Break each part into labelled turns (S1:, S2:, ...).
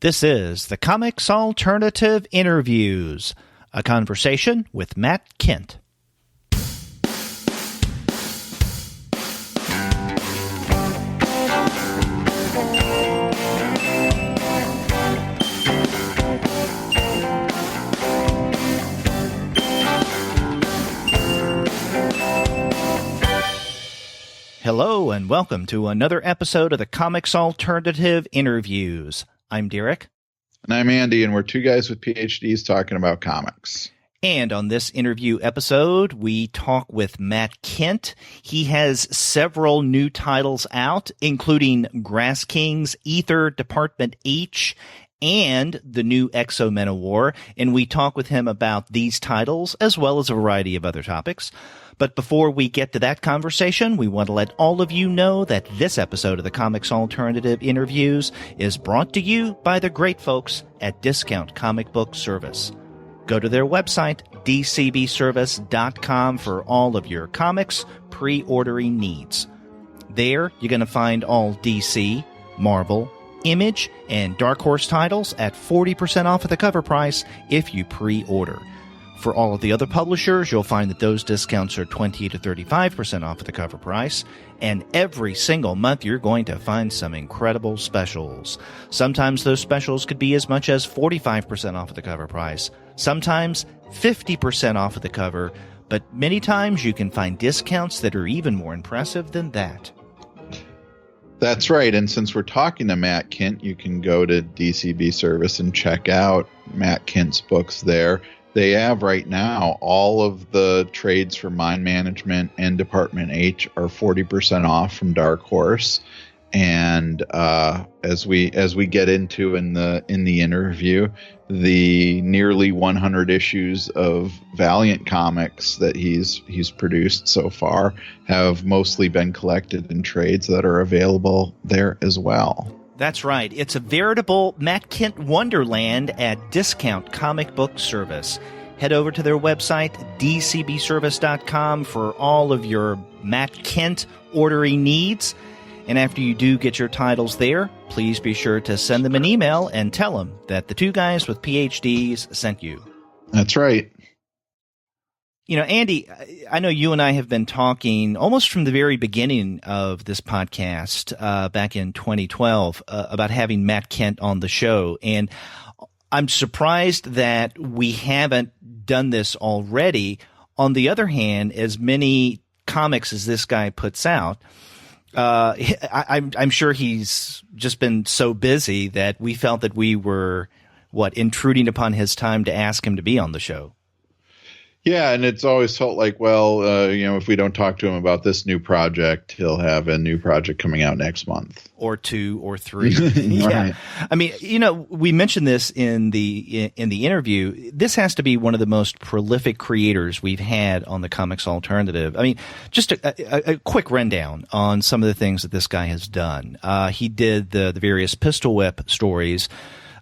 S1: This is the Comics Alternative Interviews, a conversation with Matt Kindt. Hello and welcome to another episode of the Comics Alternative Interviews. I'm Derek.
S2: And I'm Andy, and we're two guys with PhDs talking about comics.
S1: And on this interview episode, we talk with Matt Kindt. He has several new titles out, including Grass Kings, Ether, Department H, and the new Exo-Men War. And we talk with him about these titles, as well as a variety of other topics. But before we get to that conversation, we want to let all of you know that this episode of the Comics Alternative Interviews is brought to you by the great folks at Discount Comic Book Service. Go to their website, dcbservice.com, for all of your comics pre-ordering needs. There, you're going to find all DC, Marvel, Image, and Dark Horse titles at 40% off of the cover price if you pre-order. For all of the other publishers, you'll find that those discounts are 20 to 35% off of the cover price, and every single month you're going to find some incredible specials. Sometimes those specials could be as much as 45% off of the cover price, sometimes 50% off of the cover, but many times you can find discounts that are even more impressive than that.
S2: That's right, and since we're talking to Matt Kindt, you can go to DCB Service and check out Matt Kindt's books there. They have right now all of the trades for Mind Management and Department H are 40% off from Dark Horse. And as we get into in the interview, the nearly 100 issues of Valiant Comics that he's produced so far have mostly been collected in trades that are available there as well.
S1: That's right. It's a veritable Matt Kindt wonderland at Discount Comic Book Service. Head over to their website, dcbservice.com, for all of your Matt Kindt ordering needs. And after you do get your titles there, please be sure to send them an email and tell them that the two guys with PhDs sent you.
S2: That's right.
S1: You know, Andy, I know you and I have been talking almost from the very beginning of this podcast back in 2012 about having Matt Kindt on the show. And I'm surprised that we haven't done this already. On the other hand, as many comics as this guy puts out, I'm sure he's just been so busy that we felt that we were, intruding upon his time to ask him to be on the show.
S2: Yeah, and it's always felt like, if we don't talk to him about this new project, he'll have a new project coming out next month.
S1: Or two or three.
S2: Yeah. Right.
S1: I mean, we mentioned this in the interview. This has to be one of the most prolific creators we've had on the Comics Alternative. I mean, just a quick rundown on some of the things that this guy has done. He did the various Pistol Whip stories.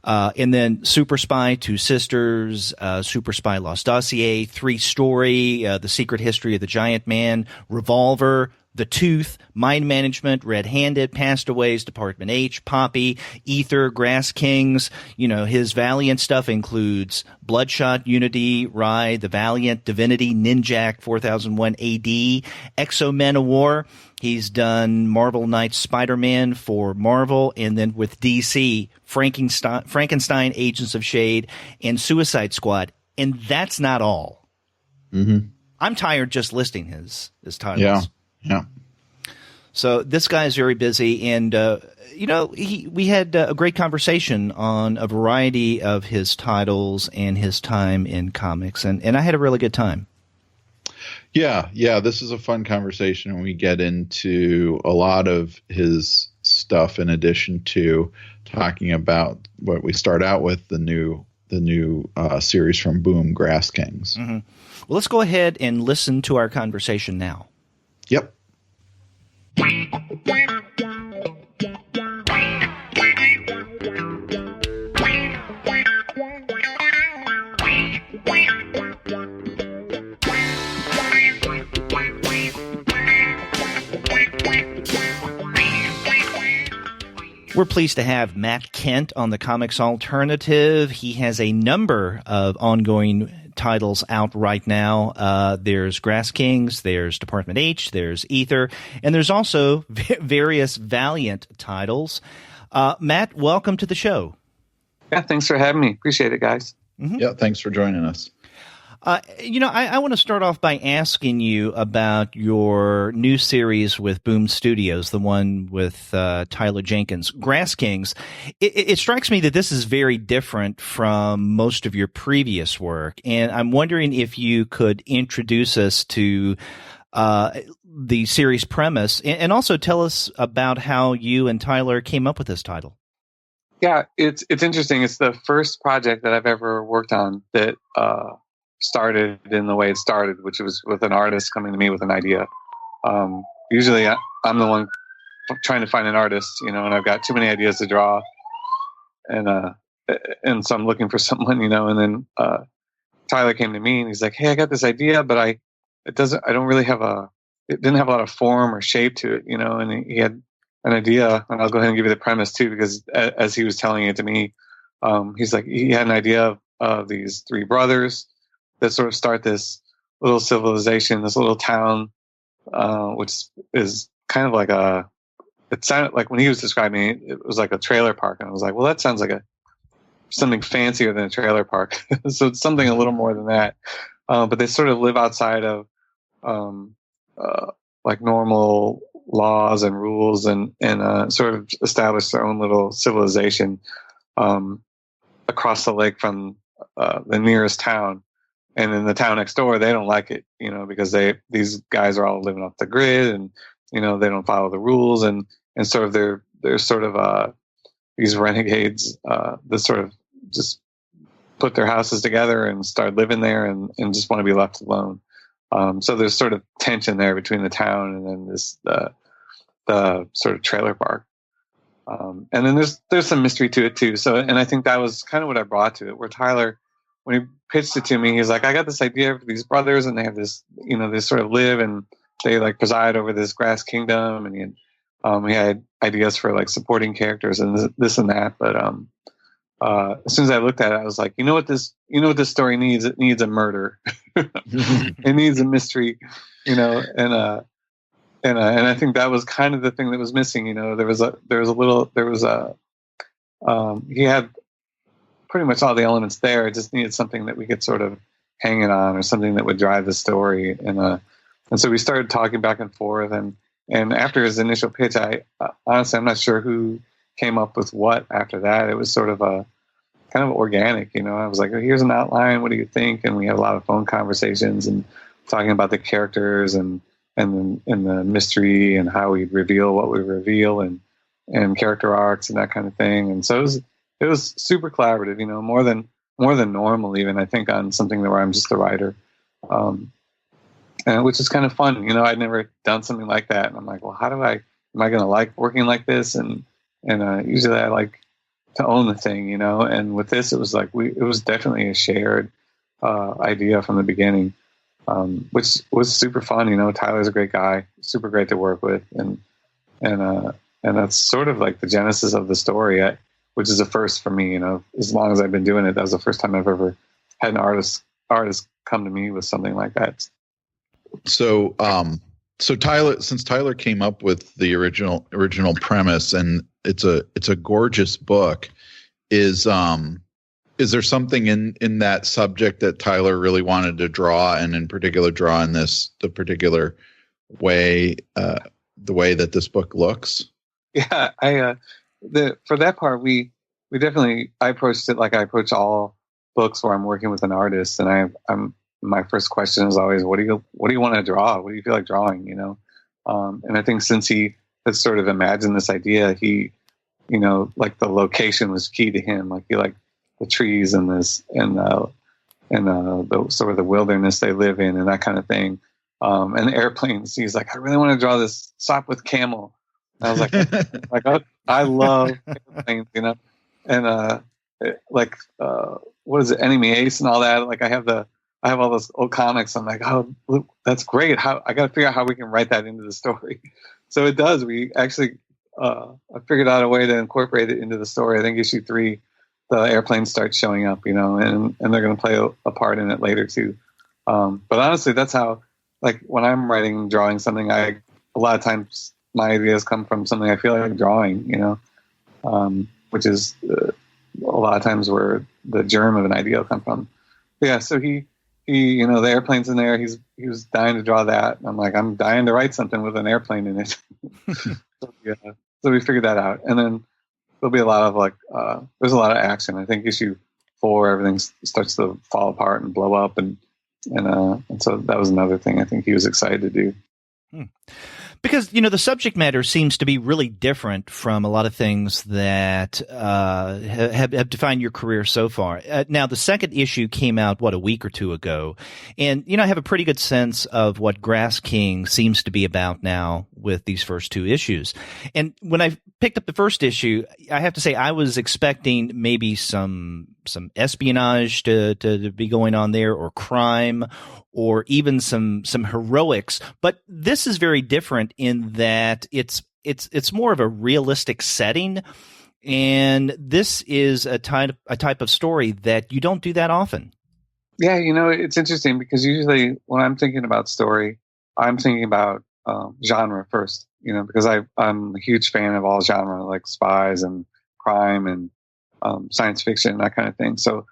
S1: And then Super Spy, Two Sisters, Super Spy Lost Dossier, 3-Story, The Secret History of the Giant Man, Revolver, The Tooth, Mind Management, Red-Handed, Pastaways, Department H, Poppy, Ether, Grass Kings. You know, his Valiant stuff includes Bloodshot, Unity, Rye, The Valiant, Divinity, Ninjak, 4001 AD, Exo-Men War. He's done Marvel Knights Spider-Man for Marvel, and then with DC, Frankenstein, Agents of S.H.I.E.L.D., and Suicide Squad. And that's not all.
S2: Mm-hmm.
S1: I'm tired just listing his titles.
S2: Yeah.
S1: So this guy is very busy, and we had a great conversation on a variety of his titles and his time in comics, and I had a really good time.
S2: Yeah, this is a fun conversation, and we get into a lot of his stuff in addition to talking about what we start out with, the new series from Boom, Grass Kings.
S1: Mm-hmm. Well, let's go ahead and listen to our conversation now.
S2: Yep.
S1: We're pleased to have Matt Kindt on the Comics Alternative. He has a number of ongoing titles out right now. There's Grass Kings, there's Department H, there's Ether, and there's also various Valiant titles. Matt, welcome to the show.
S3: Yeah, thanks for having me. Appreciate it, guys.
S2: Mm-hmm. Yeah, thanks for joining us.
S1: I want to start off by asking you about your new series with Boom Studios, the one with Tyler Jenkins, Grass Kings. It strikes me that this is very different from most of your previous work, and I'm wondering if you could introduce us to the series premise and also tell us about how you and Tyler came up with this title.
S3: Yeah, it's interesting. It's the first project that I've ever worked on that started in the way it started, which was with an artist coming to me with an idea. Usually I'm the one trying to find an artist, and I've got too many ideas to draw, and so I'm looking for someone, and then Tyler came to me and he's like, "Hey, I got this idea, but it didn't have a lot of form or shape to it, and he had an idea, and I'll go ahead and give you the premise too, because as he was telling it to me, he's like, he had an idea of these three brothers that sort of start this little civilization, this little town, which is kind of like it sounded like when he was describing it, it was like a trailer park. And I was like, well, that sounds like something fancier than a trailer park. So it's something a little more than that. But they sort of live outside of like normal laws and rules and sort of establish their own little civilization across the lake from the nearest town. And in the town next door, they don't like it, because these guys are all living off the grid, and they don't follow the rules, and sort of they're sort of these renegades that sort of just put their houses together and start living there, and just want to be left alone. So there's sort of tension there between the town and then the sort of trailer park, and then there's some mystery to it too. So, and I think that was kind of what I brought to it, where Tyler, when he pitched it to me, he's like, I got this idea for these brothers, and they have this, they sort of live and they like preside over this grass kingdom, and he had ideas for like supporting characters and this and that. But as soon as I looked at it, I was like, you know what this story needs? It needs a murder. It needs a mystery, and I think that was kind of the thing that was missing. He had pretty much all the elements there. It just needed something that we could sort of hang it on, or something that would drive the story. And so we started talking back and forth. And after his initial pitch, honestly, I'm not sure who came up with what after that. It was sort of a kind of organic, I was like, oh, here's an outline. What do you think? And we had a lot of phone conversations and talking about the characters and the mystery and how we reveal what we reveal and character arcs and that kind of thing. And so it was super collaborative, more than normal, even, I think, on something where I'm just the writer, and which is kind of fun. I'd never done something like that, and I'm like, well, am I going to like working like this? And usually I like to own the thing, And with this, it was like it was definitely a shared idea from the beginning, which was super fun. Tyler's a great guy, super great to work with, and that's sort of like the genesis of the story. Which is a first for me, as long as I've been doing it. That was the first time I've ever had an artist come to me with something like that.
S2: So since Tyler came up with the original premise, and it's a gorgeous book, is there something in that subject that Tyler really wanted to draw, and in particular draw in the particular way, the way that this book looks?
S3: Yeah, for that part, we definitely, I approached it like I approach all books where I'm working with an artist, and my first question is always, what do you want to draw? What do you feel like drawing? And I think since he had sort of imagined this idea, he, like the location was key to him. Like he liked the trees and this and the sort of the wilderness they live in and that kind of thing. And the airplanes. He's like, I really want to draw this Sop with Camel. And I was like, I love airplanes, and what is it, Enemy Ace and all that. Like I have all those old comics. I'm like, oh, look, that's great. I got to figure out how we can write that into the story. So it does. We actually I figured out a way to incorporate it into the story. I think issue 3, the airplanes start showing up, and they're going to play a part in it later too. But honestly, that's how, like, when I'm writing and drawing something, a lot of times my ideas come from something I feel like drawing, which is a lot of times where the germ of an idea will come from. But yeah, so he, the airplane's in there. He was dying to draw that. And I'm like, I'm dying to write something with an airplane in it. So we figured that out. And then there'll be a lot of there's a lot of action. I think issue 4, everything starts to fall apart and blow up. And so that was another thing I think he was excited to do.
S1: Because, the subject matter seems to be really different from a lot of things that have defined your career so far. Now, the second issue came out, a week or two ago. And, I have a pretty good sense of what Grass King seems to be about now with these first 2 issues. And when I picked up the first issue, I have to say I was expecting maybe some espionage to be going on there, or crime, or even some heroics. But this is very different in that it's more of a realistic setting, and this is a type of story that you don't do that often.
S3: Yeah, it's interesting because usually when I'm thinking about story, I'm thinking about genre first. Because I'm a huge fan of all genre, like spies and crime and science fiction, that kind of thing. So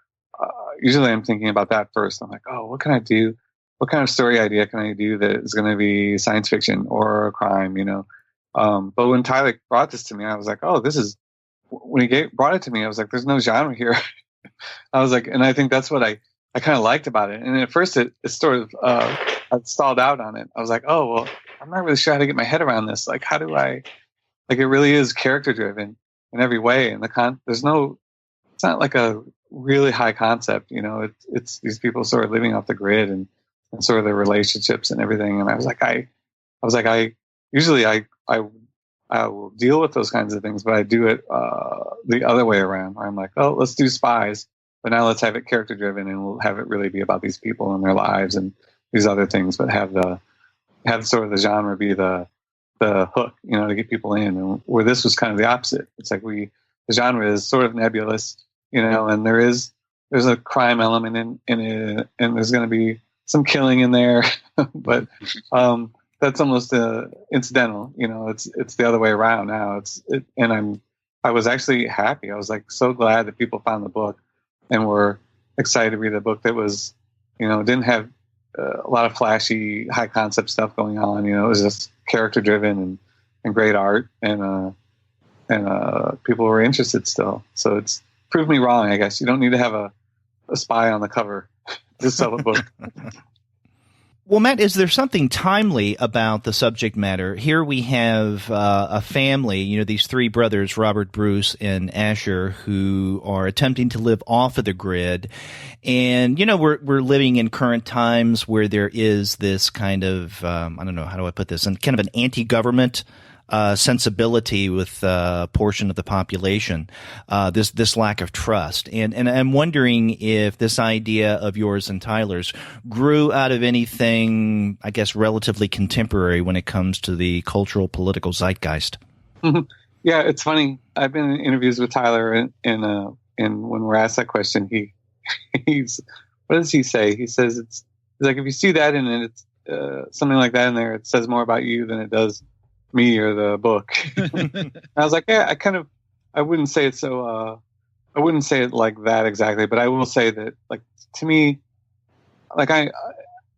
S3: usually I'm thinking about that first. I'm like, oh, what can I do? What kind of story idea can I do that is going to be science fiction or crime, But when Tyler brought this to me, I was like, oh, when he brought it to me, I was like, there's no genre here. I was like, and I think that's what I kind of liked about it. And at first it sort of, I stalled out on it. I was like, oh, well, I'm not really sure how to get my head around this. Like, how do it really is character driven in every way. And it's not like a really high concept, it's these people sort of living off the grid and sort of their relationships and everything. And I was like, I will deal with those kinds of things, but I do it the other way around, where I'm like, oh, let's do spies, but now let's have it character driven, and we'll have it really be about these people and their lives and these other things, but have sort of the genre be the hook, to get people in. And where this was kind of the opposite. It's like the genre is sort of nebulous, and there's a crime element in it, and there's going to be some killing in there, but that's almost incidental. It's the other way around now. I was actually happy. I was like so glad that people found the book and were excited to read a book that was, didn't have a lot of flashy, high concept stuff going on. It was just character driven and great art, and people were interested still. So it's proved me wrong, I guess. You don't need to have a spy on the cover to sell a book.
S1: Well, Matt, is there something timely about the subject matter? Here we have a family, these 3 brothers, Robert, Bruce, and Asher, who are attempting to live off of the grid. And, we're living in current times where there is this kind of, I don't know, how do I put this, and kind of an anti-government sensibility with a portion of the population, this lack of trust. And I'm wondering if this idea of yours and Tyler's grew out of anything, I guess, relatively contemporary when it comes to the cultural political zeitgeist.
S3: Yeah, it's funny. I've been in interviews with Tyler, and when we're asked that question, he's what does he say? He says it's like, if you see that in it, it's something like that in there, it says more about you than it does me or the book. I was like, yeah, I wouldn't say it so, I wouldn't say it like that exactly, but I will say that, like, to me, like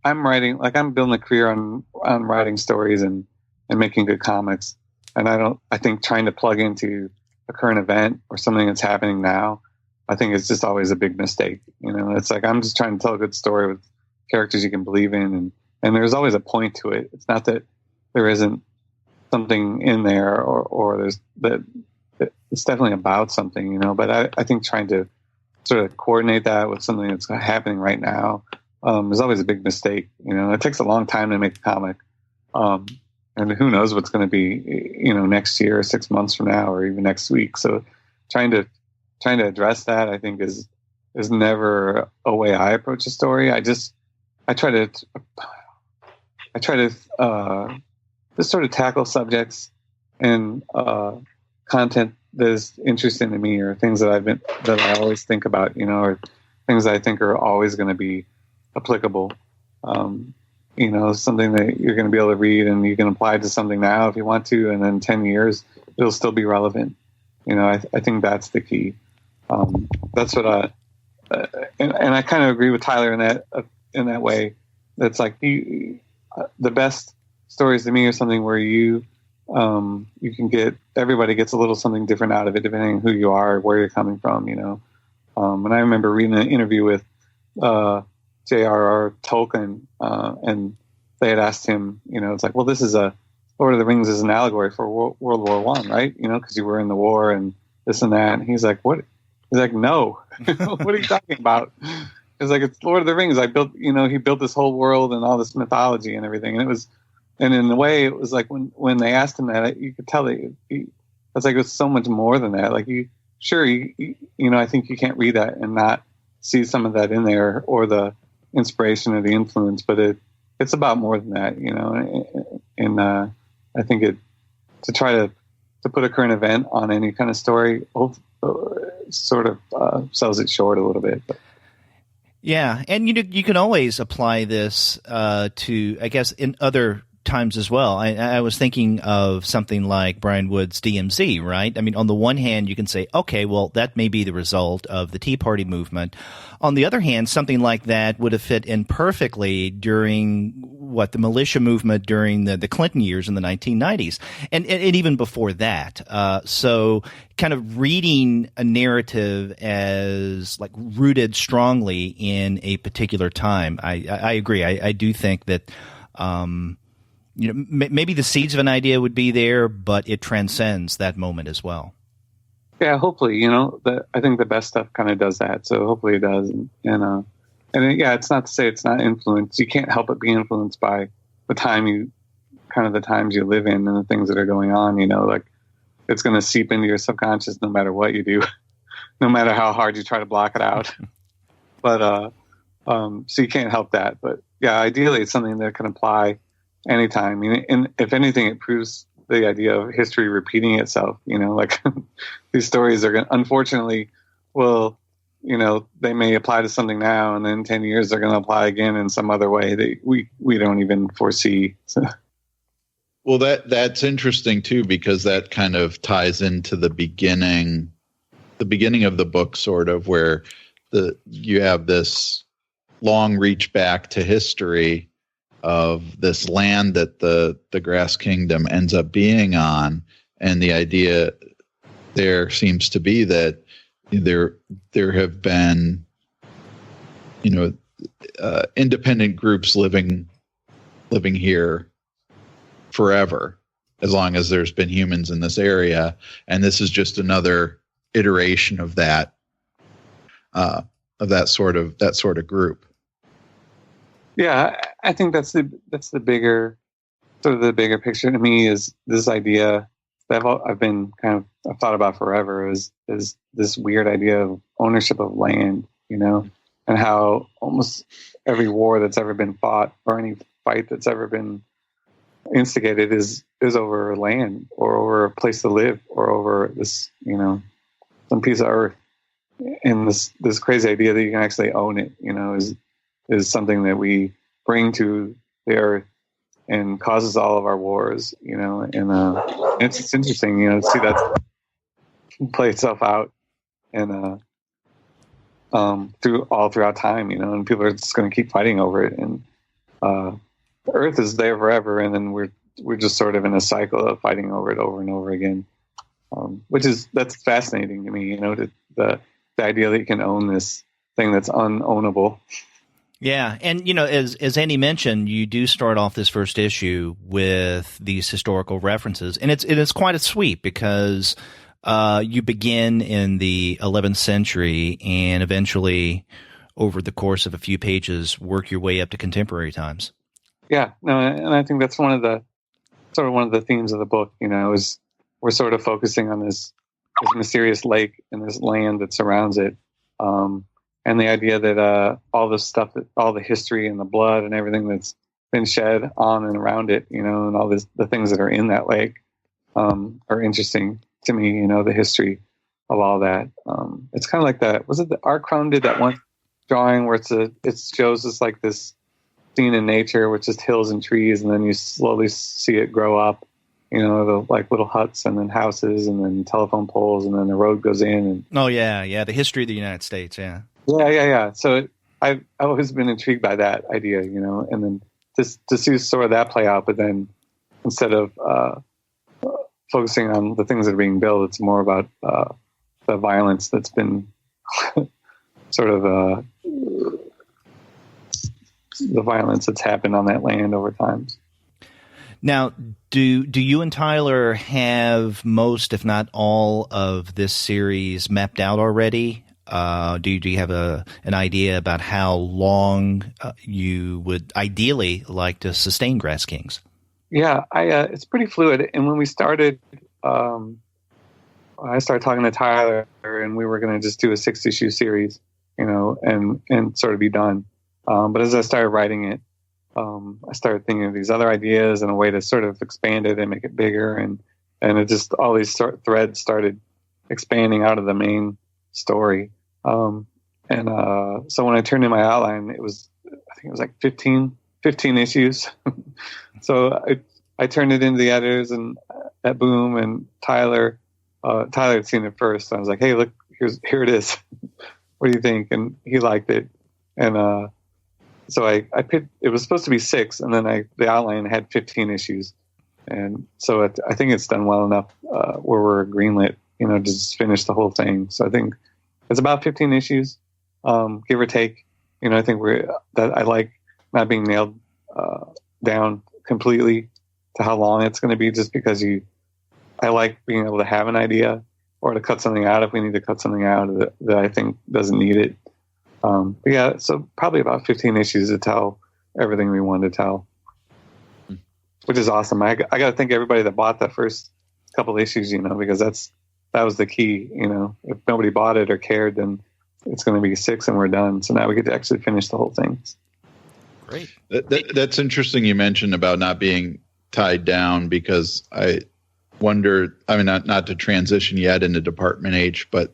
S3: I'm writing, like I'm building a career on writing stories and making good comics. And I think trying to plug into a current event or something that's happening now, I think it's just always a big mistake. It's like, I'm just trying to tell a good story with characters you can believe in. And there's always a point to it. It's not that there isn't something in there or there's that it's definitely about something, but I think trying to sort of coordinate that with something that's happening right now is always a big mistake. It takes a long time to make a comic. And who knows what's going to be, next year or 6 months from now, or even next week. So trying to address that, I think is never a way I approach a story. I try to just sort of tackle subjects and content that is interesting to me, or things that I always think about, or things that I think are always going to be applicable. Something that you're going to be able to read and you can apply to something now if you want to, and then 10 years it'll still be relevant. I think that's the key. That's what and I kind of agree with Tyler in that way. That's like the best stories to me are something where you can everybody gets a little something different out of it, depending on who you are, where you're coming from, and I remember reading an interview with J.R.R. Tolkien, and they had asked him, it's like, well, this is Lord of the Rings is an allegory for World War I, right? Because you were in the war and this and that. And he's like, what? He's like, no. What are you talking about? It's like, it's Lord of the Rings. He built this whole world and all this mythology and everything. And in a way, it was like when they asked him that, you could tell that it's like, it's so much more than that. Like I think you can't read that and not see some of that in there, or the inspiration or the influence, but it's about more than that, and I think to try to put a current event on any kind of story sort of sells it short a little bit. But.
S1: Yeah, and you can always apply this to, I guess, in other times as well. I was thinking of something like Brian Wood's DMZ, right? I mean, on the one hand, you can say, okay, well, that may be the result of the Tea Party movement. On the other hand, something like that would have fit in perfectly during the militia movement during the Clinton years in the 1990s, and even before that. So kind of reading a narrative as like rooted strongly in a particular time. I agree. I do think that, maybe the seeds of an idea would be there, but it transcends that moment as well.
S3: Yeah, hopefully, I think the best stuff kind of does that. So hopefully it does. And it's not to say it's not influenced. You can't help but be influenced by the times you live in and the things that are going on, like it's going to seep into your subconscious no matter what you do, no matter how hard you try to block it out. But, so you can't help that. But yeah, ideally it's something that can apply anytime. And if anything, it proves the idea of history repeating itself, like these stories are unfortunately, they may apply to something now, and then 10 years they're going to apply again in some other way that we don't even foresee. So.
S2: Well, that's interesting too, because that kind of ties into the beginning of the book, sort of, where you have this long reach back to history of this land that the Grass Kingdom ends up being on, and the idea there seems to be that there have been independent groups living here forever, as long as there's been humans in this area, and this is just another iteration of that sort of group.
S3: Yeah, I think that's the bigger picture to me, is this idea that I've thought about forever, is this weird idea of ownership of land, and how almost every war that's ever been fought, or any fight that's ever been instigated, is over land, or over a place to live, or over this, some piece of earth. And this crazy idea that you can actually own it, is something that we bring to the earth and causes all of our wars, and it's interesting, to see that play itself out, and throughout time, and people are just going to keep fighting over it, and the earth is there forever, and then we're just sort of in a cycle of fighting over it over and over again, that's fascinating to me, the idea that you can own this thing that's unownable.
S1: Yeah, and as Andy mentioned, you do start off this first issue with these historical references, and it's quite a sweep, because you begin in the 11th century and eventually, over the course of a few pages, work your way up to contemporary times.
S3: Yeah, no, and I think that's one of the themes of the book. Is we're sort of focusing on this mysterious lake and this land that surrounds it. And the idea that all the stuff, all the history and the blood and everything that's been shed on and around it, and all the things that are in that lake, are interesting to me. You know, the history of all that. It's kind of like that. Was it the Art Crumb did that one drawing where it shows us like this scene in nature with just hills and trees, and then you slowly see it grow up. You know, the like little huts and then houses and then telephone poles and then the road goes in. And
S1: oh yeah, the history of the United States. Yeah.
S3: So I've always been intrigued by that idea, you know, and then to see sort of that play out, but then instead of focusing on the things that are being built, it's more about the violence that's been sort of the violence that's happened on that land over time.
S1: Now, do you and Tyler have most, if not all, of this series mapped out already? Do you have an idea about how long you would ideally like to sustain Grass Kings?
S3: Yeah, it's pretty fluid. And when we started, I started talking to Tyler, and we were going to just do a 6-issue series, you know, and sort of be done. But as I started writing it, I started thinking of these other ideas and a way to sort of expand it and make it bigger. And it just, all these threads started expanding out of the main story. So when I turned in my outline, I think it was like 15 issues. So I turned it into the editors and at Boom, and Tyler had seen it first. So I was like, hey, look, here it is. What do you think? And he liked it. And, so I picked, it was supposed to be 6, and then the outline had 15 issues. And so I think it's done well enough where we're greenlit, you know, to just finish the whole thing. So I think it's about 15 issues, give or take. You know, I think I like not being nailed down completely to how long it's going to be, just because I like being able to have an idea or to cut something out if we need to cut something out that I think doesn't need it. But yeah, so probably about 15 issues to tell everything we wanted to tell, which is awesome. I got to thank everybody that bought the first couple issues, you know, because that was the key. You know, if nobody bought it or cared, then it's going to be 6 and we're done. So now we get to actually finish the whole thing.
S1: Great.
S2: That's interesting. You mentioned about not being tied down, because I wonder, I mean, not to transition yet into Department H, but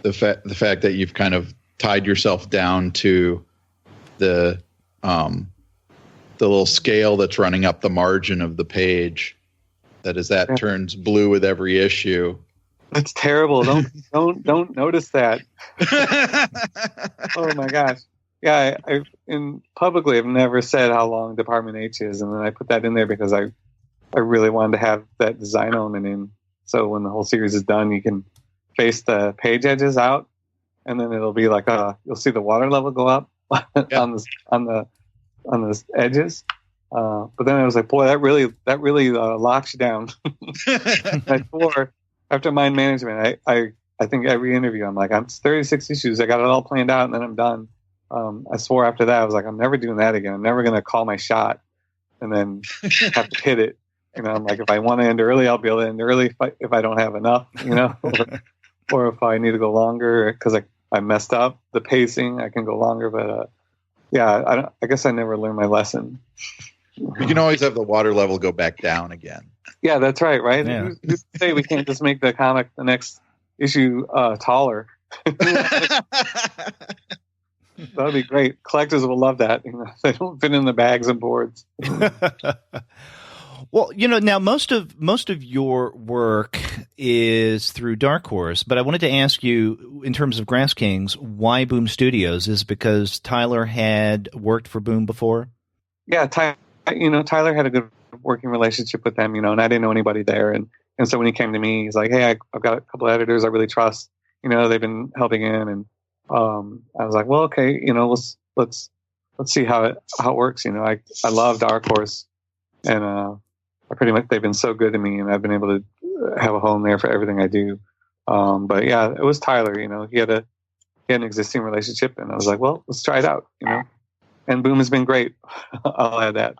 S2: the fact that you've kind of tied yourself down to the little scale that's running up the margin of the page, that turns blue with every issue.
S3: That's terrible. Don't notice that. Oh my gosh. Yeah, I publicly I've never said how long Department H is, and then I put that in there because I really wanted to have that design element in, so when the whole series is done, you can face the page edges out, and then it'll be like you'll see the water level go up on the edges. But then I was like, boy, that really locks you down. I swore after Mind Management, I think every interview I'm like, it's 36 issues. I got it all planned out, and then I'm done. I swore after that, I was like, I'm never doing that again. I'm never going to call my shot and then have to hit it. You know, I'm like, if I want to end early, I'll be able to end early if I don't have enough, you know, or if I need to go longer because I messed up the pacing, I can go longer. But yeah, I guess I never learned my lesson.
S2: You can always have the water level go back down again.
S3: Yeah, that's right.
S1: Yeah.
S3: Who's to say we can't just make the comic the next issue taller? That'd be great. Collectors will love that. You know, they don't fit in the bags and boards.
S1: Well, you know, now most of your work is through Dark Horse, but I wanted to ask you, in terms of Grass Kings, why Boom Studios? Is it because Tyler had worked for Boom before?
S3: Yeah, Tyler had a good working relationship with them, you know, and I didn't know anybody there, and so when he came to me, he's like, "Hey, I've got a couple of editors I really trust. You know, they've been helping in," and I was like, "Well, okay, you know, let's see how it works." You know, I love Dark Horse, and I pretty much, they've been so good to me, and I've been able to have a home there for everything I do. But yeah, it was Tyler. You know, he had an existing relationship, and I was like, well, let's try it out. You know, and Boom has been great. I'll add that.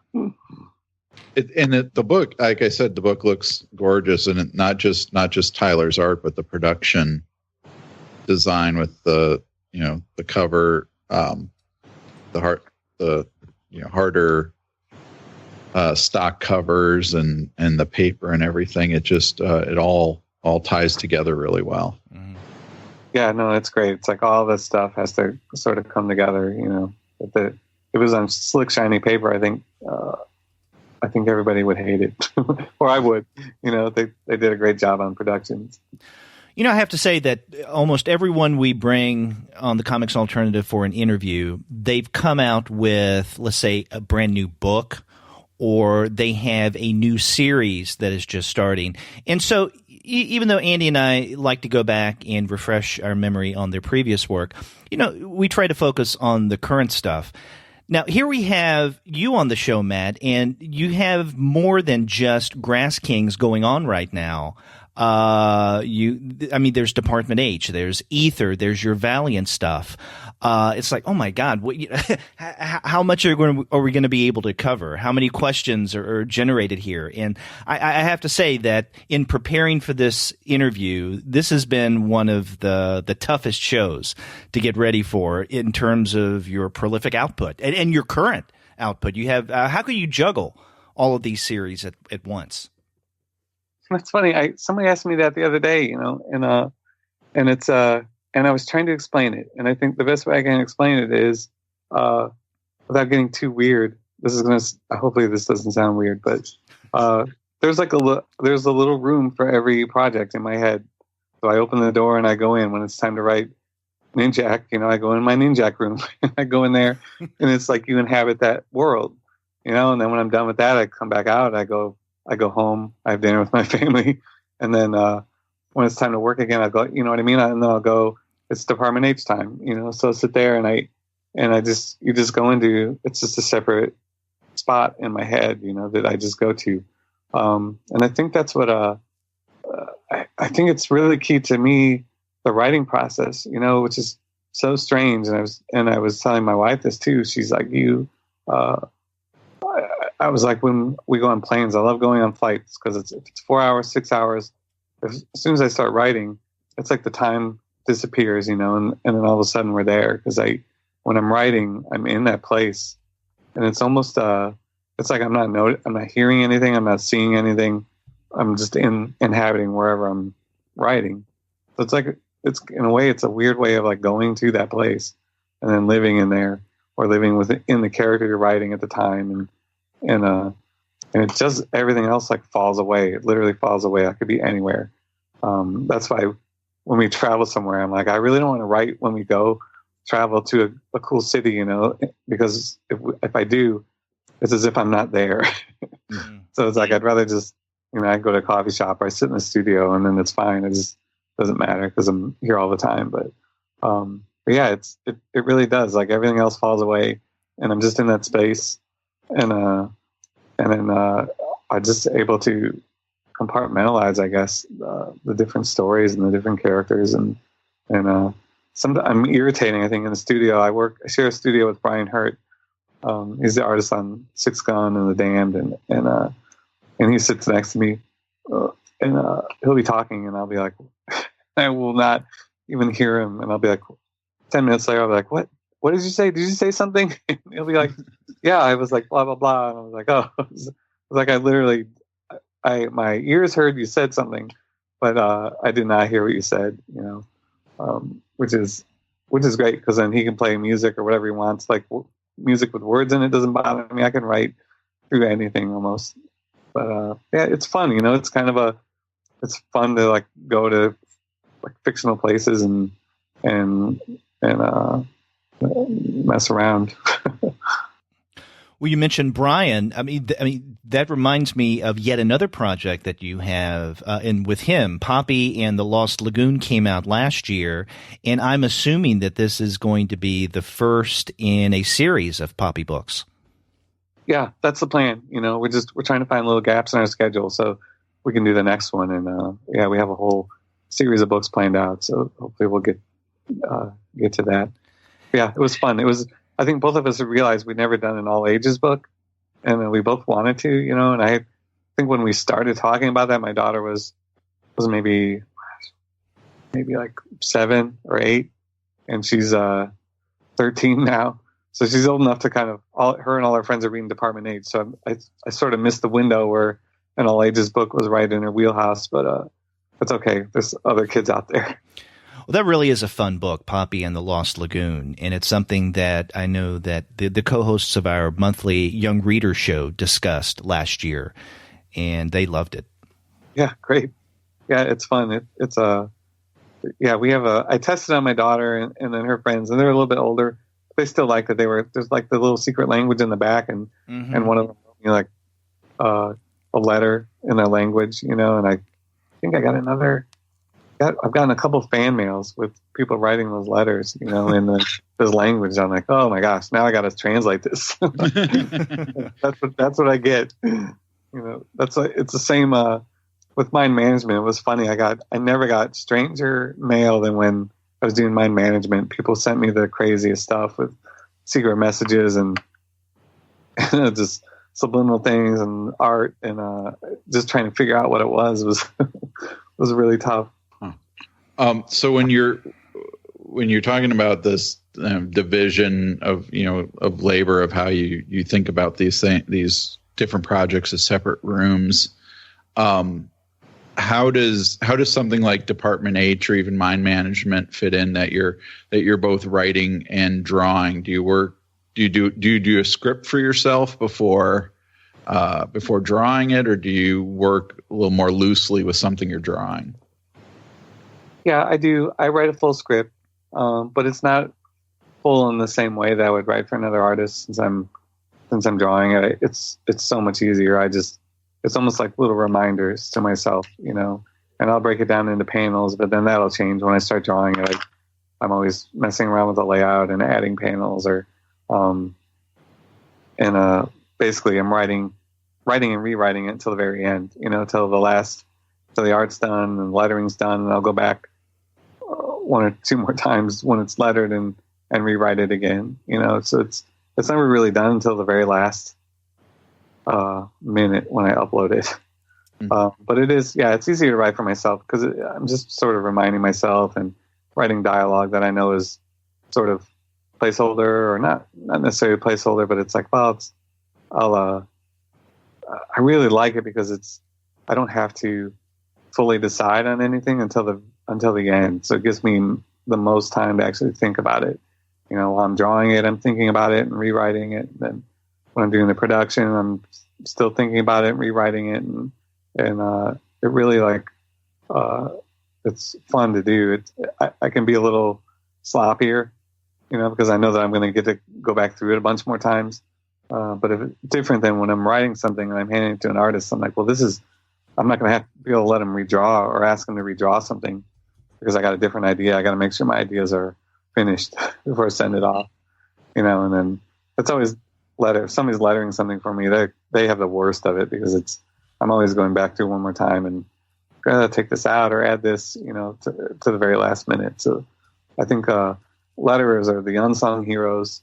S2: The book, like I said, the book looks gorgeous, and not just Tyler's art, but the production design with the cover, harder stock covers and the paper and everything. It just it all ties together really well.
S1: Mm-hmm.
S3: Yeah, no, it's great. It's like all this stuff has to sort of come together. If it was on slick, shiny paper, I think everybody would hate it, or I would. They did a great job on productions.
S1: I have to say that almost everyone we bring on the Comics Alternative for an interview, they've come out with, let's say, a brand new book, or they have a new series that is just starting. And so even though Andy and I like to go back and refresh our memory on their previous work, we try to focus on the current stuff. Now, here we have you on the show, Matt, and you have more than just Grass Kings going on right now. There's Department H, there's Ether, there's your Valiant stuff. It's like, oh my God, how much are we going to be able to cover? How many questions are generated here? And I have to say that in preparing for this interview, this has been one of the toughest shows to get ready for in terms of your prolific output and your current output. You have, how can you juggle all of these series at once?
S3: That's funny. Somebody asked me that the other day, and it's and I was trying to explain it, and I think the best way I can explain it is without getting too weird. Hopefully this doesn't sound weird, but there's a little room for every project in my head. So I open the door and I go in when it's time to write Ninjak. I go in my Ninjak room and I go in there, and it's like you inhabit that world, and then when I'm done with that, I come back out. I go home, I have dinner with my family, and then when it's time to work again, I go, you know what I mean? And then I'll go, it's Department H time, so I sit there and you just go into, it's just a separate spot in my head, that I just go to. And I think that's what, I think it's really key to me, the writing process, which is so strange. And I was telling my wife this too. She's like, I was like, when we go on planes, I love going on flights because it's 4 hours, 6 hours. As soon as I start writing, it's like the time disappears, and then all of a sudden we're there. Because when I'm writing, I'm in that place, and it's almost it's like I'm not hearing anything, I'm not seeing anything, I'm just inhabiting wherever I'm writing. So it's in a way, it's a weird way of like going to that place and then living in there, or living within the character you're writing at the time, and it just, everything else like falls away. It literally falls away. I could be anywhere. That's why when we travel somewhere, I'm like, I really don't want to write when we go travel to a cool city, because if I do, it's as if I'm not there. Mm-hmm. So it's like, I'd rather just, I go to a coffee shop or I sit in the studio, and then it's fine. It just doesn't matter because I'm here all the time. But yeah, it really does. Like everything else falls away, and I'm just in that space. And then I'm just able to compartmentalize, I guess, the different stories and the different characters, and sometimes I'm irritating. I think in the studio, I share a studio with Brian Hurtt. He's the artist on Six Gun and The Damned, and he sits next to me, and he'll be talking, and I'll be like, I will not even hear him, and I'll be like, 10 minutes later, I'll be like, what did you say? Did you say something? And he'll be like, yeah, I was like, blah, blah, blah. And I was like, oh, it was like, my ears heard you said something, but I did not hear what you said, which is great, because then he can play music or whatever he wants, like music with words in it doesn't bother me. I can write through anything almost. But yeah, it's fun, it's kind of it's fun to like go to like fictional places and mess around.
S1: Well, you mentioned Brian. I mean, that reminds me of yet another project that you have, and with him, Poppy and the Lost Lagoon came out last year, and I'm assuming that this is going to be the first in a series of Poppy books.
S3: Yeah, that's the plan. We're trying to find little gaps in our schedule so we can do the next one, and yeah, we have a whole series of books planned out. So hopefully we'll get to that. Yeah, it was fun. I think both of us realized we'd never done an all ages book, and we both wanted to, and I think when we started talking about that, my daughter was maybe like 7 or 8, and she's 13 now. So she's old enough to kind of her and all her friends are reading Department Age. So I sort of missed the window where an all ages book was right in her wheelhouse. But it's okay. There's other kids out there.
S1: Well, that really is a fun book, Poppy and the Lost Lagoon, and it's something that I know that the co-hosts of our monthly Young Reader show discussed last year, and they loved it.
S3: Yeah, great. Yeah, it's fun. We have I tested on my daughter and then her friends, and they're a little bit older. They still like that there's like the little secret language in the back, and one of them, a letter in their language, and I think I got I've gotten a couple of fan mails with people writing those letters, in this language. I'm like, oh my gosh, now I got to translate this. That's what I get. It's the same with mind management. It was funny. I never got stranger mail than when I was doing mind management. People sent me the craziest stuff with secret messages and just subliminal things and art, and just trying to figure out what it was really tough.
S2: So when you're talking about this division of of labor, of how you think about these different projects as separate rooms, how does something like Department H or even mind management fit in that you're both writing and drawing? Do you do a script for yourself before drawing it, or do you work a little more loosely with something you're drawing?
S3: Yeah, I do. I write a full script, but it's not full in the same way that I would write for another artist. Since I'm drawing it, it's so much easier. It's almost like little reminders to myself, and I'll break it down into panels, but then that'll change when I start drawing it. I'm always messing around with the layout and adding panels, or basically I'm writing and rewriting it until the very end, till the art's done and lettering's done, and I'll go back one or two more times when it's lettered and rewrite it again. So it's never really done until the very last minute when I upload it. But it is, it's easier to write for myself because I'm just sort of reminding myself and writing dialogue that I know is sort of placeholder, or not necessarily placeholder, but it's like, well, I really like it because I don't have to fully decide on anything until the end. So it gives me the most time to actually think about it. While I'm drawing it, I'm thinking about it and rewriting it. And then when I'm doing the production, I'm still thinking about it and rewriting it. And it really it's fun to do. I can be a little sloppier, because I know that I'm going to get to go back through it a bunch more times. But if it's different than when I'm writing something and I'm handing it to an artist, I'm like, well, I'm not going to have to be able to let him redraw or ask him to redraw something because I got a different idea. I got to make sure my ideas are finished before I send it off, and then it's always if somebody's lettering something for me, they have the worst of it because I'm always going back through it one more time and take this out or add this, to the very last minute. So I think letterers are the unsung heroes.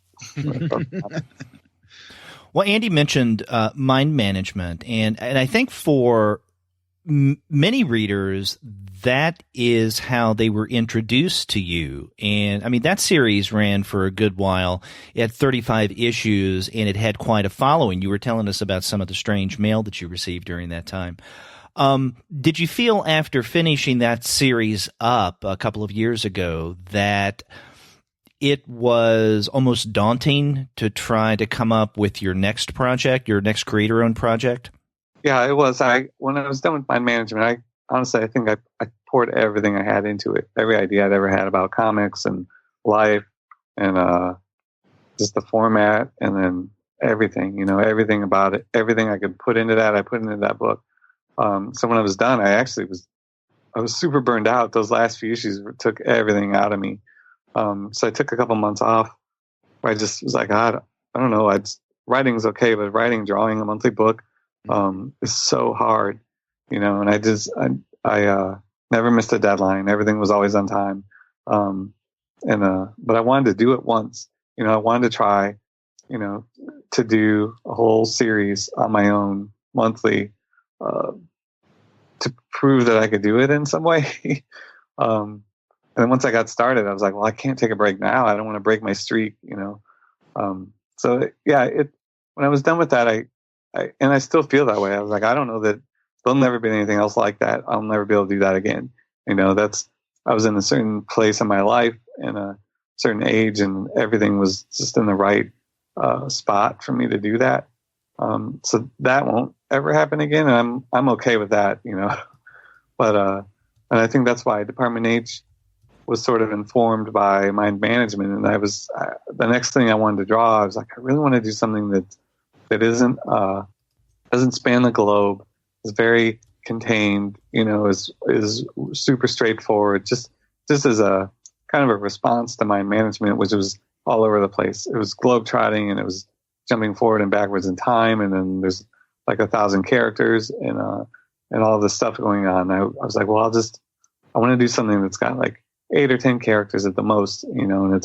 S1: Well, Andy mentioned mind management, and I think for many readers, that is how they were introduced to you. And I mean, that series ran for a good while. It had 35 issues, and it had quite a following. You were telling us about some of the strange mail that you received during that time. Did you feel after finishing that series up a couple of years ago that it was almost daunting to try to come up with your next project, your next creator-owned project?
S3: Yeah, it was. When I was done with mind management, I think I poured everything I had into it. Every idea I'd ever had about comics and life and just the format, and then everything, everything about it, everything I could put into that, I put into that book. So when I was done, I was super burned out. Those last few issues took everything out of me. So I took a couple months off where I just was like, I don't know. Writing's okay, but drawing a monthly book is so hard, and I never missed a deadline. Everything was always on time. But I wanted to do it once, I wanted to try, to do a whole series on my own monthly, to prove that I could do it in some way. And then once I got started, I was like, well, I can't take a break now. I don't want to break my streak, So yeah, when I was done with that, I still feel that way. I was like, I don't know that there'll never be anything else like that. I'll never be able to do that again. I was in a certain place in my life and a certain age, and everything was just in the right spot for me to do that. So that won't ever happen again, and I'm okay with that, But and I think that's why Department H was sort of informed by mind management, and the next thing I wanted to draw, I was like, I really want to do something that isn't doesn't span the globe, is very contained, is super straightforward, just as a kind of a response to mind management, which was all over the place. It was globetrotting, and it was jumping forward and backwards in time, and then there's like 1,000 characters and all this stuff going on. I was like, well, I want to do something that's got like 8 or 10 characters at the most, and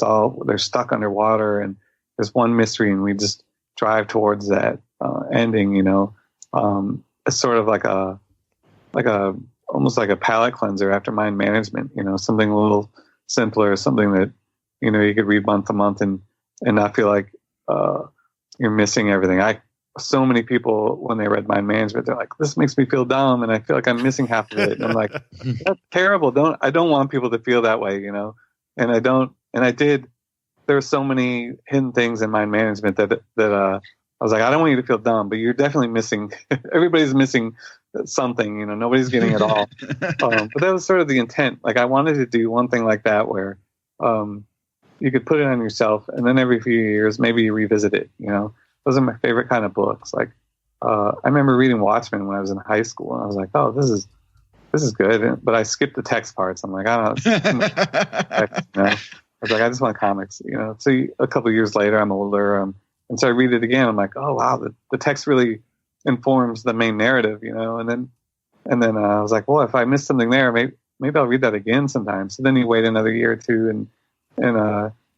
S3: they're stuck underwater, and there's one mystery, and we just drive towards that ending. It's sort of like almost like a palate cleanser after mind management. Something a little simpler, something that you could read month to month and not feel like you're missing everything. So many people, when they read mind management, they're like, this makes me feel dumb, and I feel like I'm missing half of it. And I'm like, that's terrible. I don't want people to feel that way, and I don't, and I did. There are so many hidden things in mind management that I was like, I don't want you to feel dumb, but you're definitely missing. Everybody's missing something, nobody's getting it all. But that was sort of the intent. Like, I wanted to do one thing like that where you could put it on yourself, and then every few years, maybe you revisit it. Those are my favorite kind of books. Like, I remember reading Watchmen when I was in high school, and I was like, oh, this is good. But I skipped the text parts. I'm like, I don't know. I was like, I just want comics, So a couple of years later, I'm older, and so I read it again. I'm like, oh wow, the text really informs the main narrative, And then I was like, well, if I missed something there, maybe I'll read that again sometime. So then you wait another year or two, and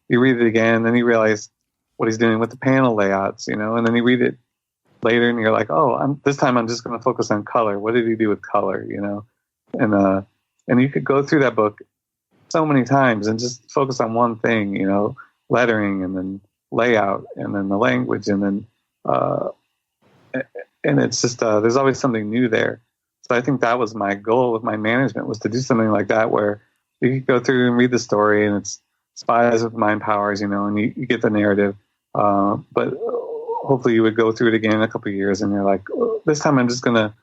S3: you read it again, and then you realize what he's doing with the panel layouts, and then you read it later, and you're like, oh, this time I'm just going to focus on color. What did he do with color, And you could go through that book so many times and just focus on one thing, lettering, and then layout, and then the language, and then and it's just there's always something new there. So I think that was my goal with my management, was to do something like that where you could go through and read the story, and it's spies with mind powers, and you get the narrative, but hopefully you would go through it again in a couple of years, and you're like, oh, this time I'm just going to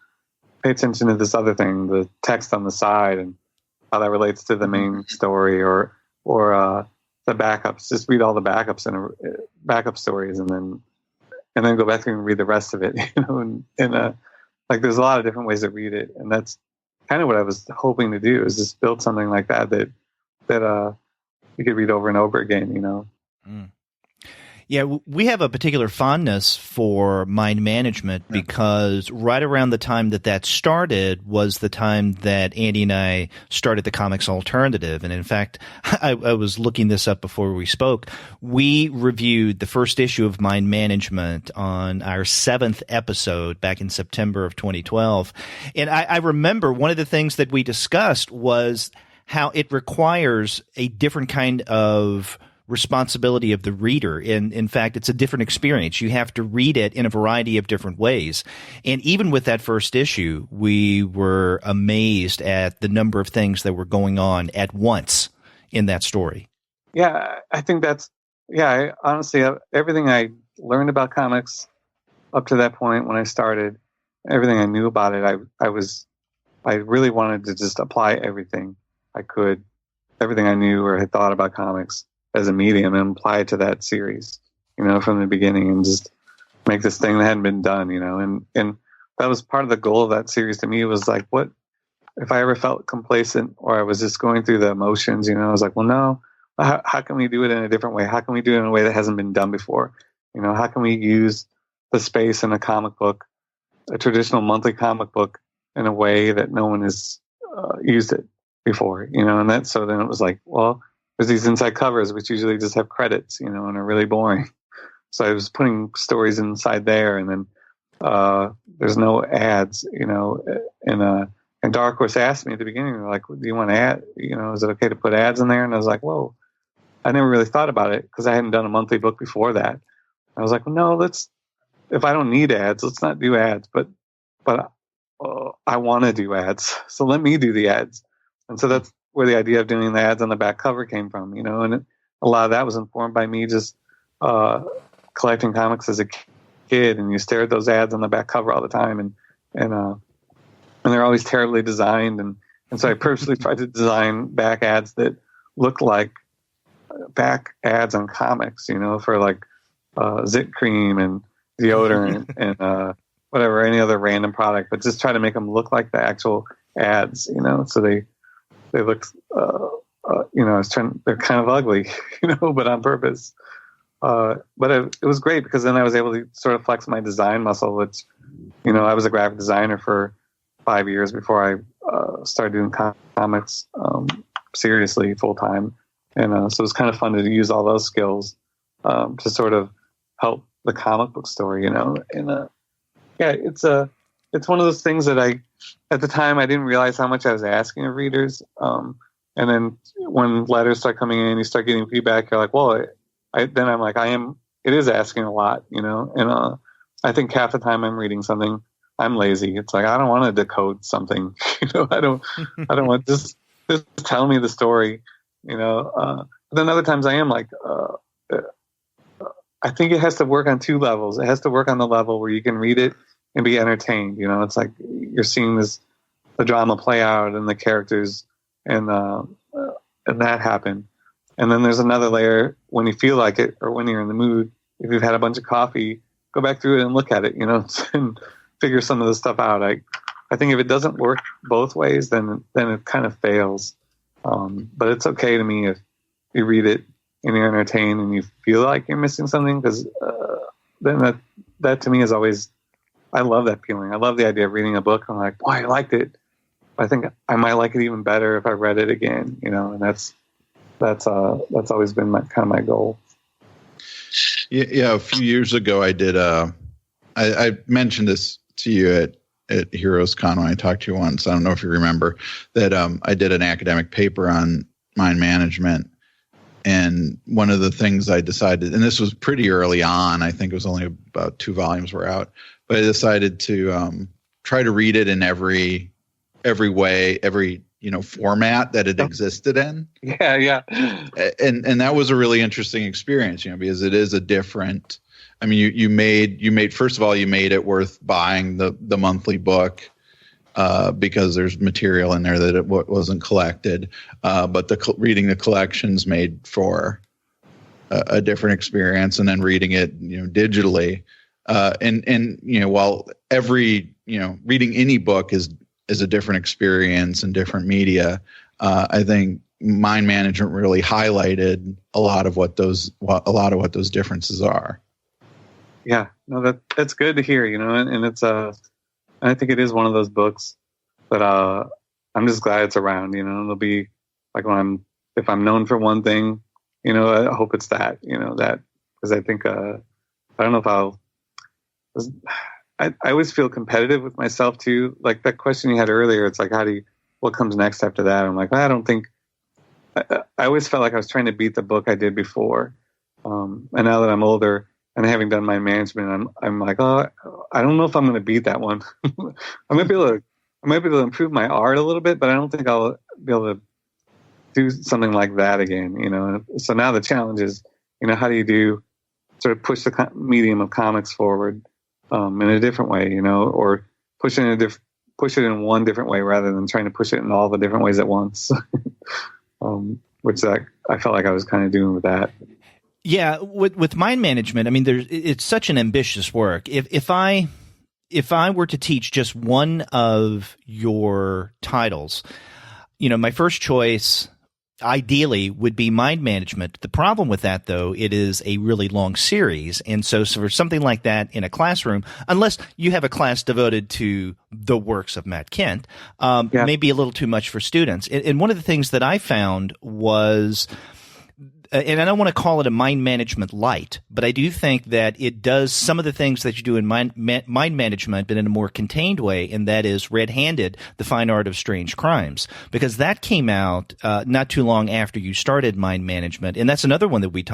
S3: pay attention to this other thing, the text on the side, and how that relates to the main story, or the backups. Just read all the backups and backup stories, and then go back through and read the rest of it. Like, there's a lot of different ways to read it, and that's kind of what I was hoping to do, is just build something like that you could read over and over again.
S1: Mm. Yeah, we have a particular fondness for mind management because right around the time that started was the time that Andy and I started the Comics Alternative. And in fact, I was looking this up before we spoke. We reviewed the first issue of Mind Management on our 7th episode back in September of 2012. And I remember one of the things that we discussed was how it requires a different kind of responsibility of the reader. In fact, it's a different experience. You have to read it in a variety of different ways. And even with that first issue, we were amazed at the number of things that were going on at once in that story.
S3: Yeah, I think honestly, everything I learned about comics up to that point when I started, everything I knew about it, I really wanted to just apply everything I could, everything I knew or had thought about comics as a medium, and apply it to that series, from the beginning, and just make this thing that hadn't been done, and that was part of the goal of that series to me, was like, what if I ever felt complacent or I was just going through the emotions, I was like, well, no, how can we do it in a different way? How can we do it in a way that hasn't been done before? How can we use the space in a comic book, a traditional monthly comic book, in a way that no one has used it before, and so then it was like, well, there's these inside covers, which usually just have credits, and are really boring. So I was putting stories inside there, and then there's no ads, and Dark Horse asked me at the beginning, they're like, do you want to add, is it okay to put ads in there? And I was like, whoa, I never really thought about it because I hadn't done a monthly book before that. I was like, well, no, if I don't need ads, let's not do ads. But I want to do ads, so let me do the ads. And so that's where the idea of doing the ads on the back cover came from, and a lot of that was informed by me just collecting comics as a kid, and you stare at those ads on the back cover all the time, and they're always terribly designed, and so I purposely tried to design back ads that look like back ads on comics, for like Zit cream and deodorant and whatever, any other random product, but just try to make them look like the actual ads, so they look, they're kind of ugly, but on purpose. But it was great because then I was able to sort of flex my design muscle, which, I was a graphic designer for 5 years before I started doing comics seriously full time. And so it was kind of fun to use all those skills to sort of help the comic book story, and yeah, it's one of those things that at the time I didn't realize how much I was asking of readers. And then when letters start coming in, you start getting feedback, you're like, well, then I'm like, it is asking a lot, and I think half the time I'm reading something, I'm lazy. It's like, I don't want to decode something, I don't want just tell me the story, but then other times I am like, I think it has to work on two levels. It has to work on the level where you can read it and be entertained. It's like you're seeing the drama play out and the characters and that happen. And then there's another layer when you feel like it or when you're in the mood. If you've had a bunch of coffee, go back through it and look at it, and figure some of the stuff out. I think if it doesn't work both ways, then it kind of fails. But it's okay to me if you read it and you're entertained and you feel like you're missing something, because then that to me is always, I love that feeling. I love the idea of reading a book. I'm like, boy, I liked it. I think I might like it even better if I read it again, and that's always been my goal.
S2: Yeah. A few years ago, I did I mentioned this to you at Heroes Con when I talked to you once. I don't know if you remember that. I did an academic paper on mind management. And one of the things I decided, and this was pretty early on, I think it was only about 2 volumes were out, but I decided to try to read it in every way, every format that it existed in.
S3: Yeah.
S2: And that was a really interesting experience, because it is a different. I mean, you made first of all, you made it worth buying the monthly book. Because there's material in there that it wasn't collected, but reading the collections made for a different experience, and then reading it, digitally, and while every reading any book is a different experience and different media, I think mind management really highlighted a lot of what those differences are.
S3: Yeah, no, that's good to hear, and it's I think it is one of those books that I'm just glad it's around. It'll be like if I'm known for one thing, I hope it's that. That, because I think I don't know if I always feel competitive with myself too. Like that question you had earlier, it's like what comes next after that? I'm like, I don't think. I always felt like I was trying to beat the book I did before, and now that I'm older and having done my management, I'm like, I don't know if I'm going to beat that one. I might be able to improve my art a little bit, but I don't think I'll be able to do something like that again. So now the challenge is, how do you sort of push the medium of comics forward in a different way, or push it in one different way rather than trying to push it in all the different ways at once, which I felt like I was kind of doing with that.
S1: Yeah, with mind management, I mean, it's such an ambitious work. If I were to teach just one of your titles, my first choice ideally would be mind management. The problem with that, though, it is a really long series. And so for something like that in a classroom, unless you have a class devoted to the works of Matt Kindt, may be a little too much for students. And one of the things that I found was and I don't want to call it a mind management light, but I do think that it does some of the things that you do in mind management, but in a more contained way, and that is Red Handed, The Fine Art of Strange Crimes, because that came out not too long after you started mind management, and that's another one that we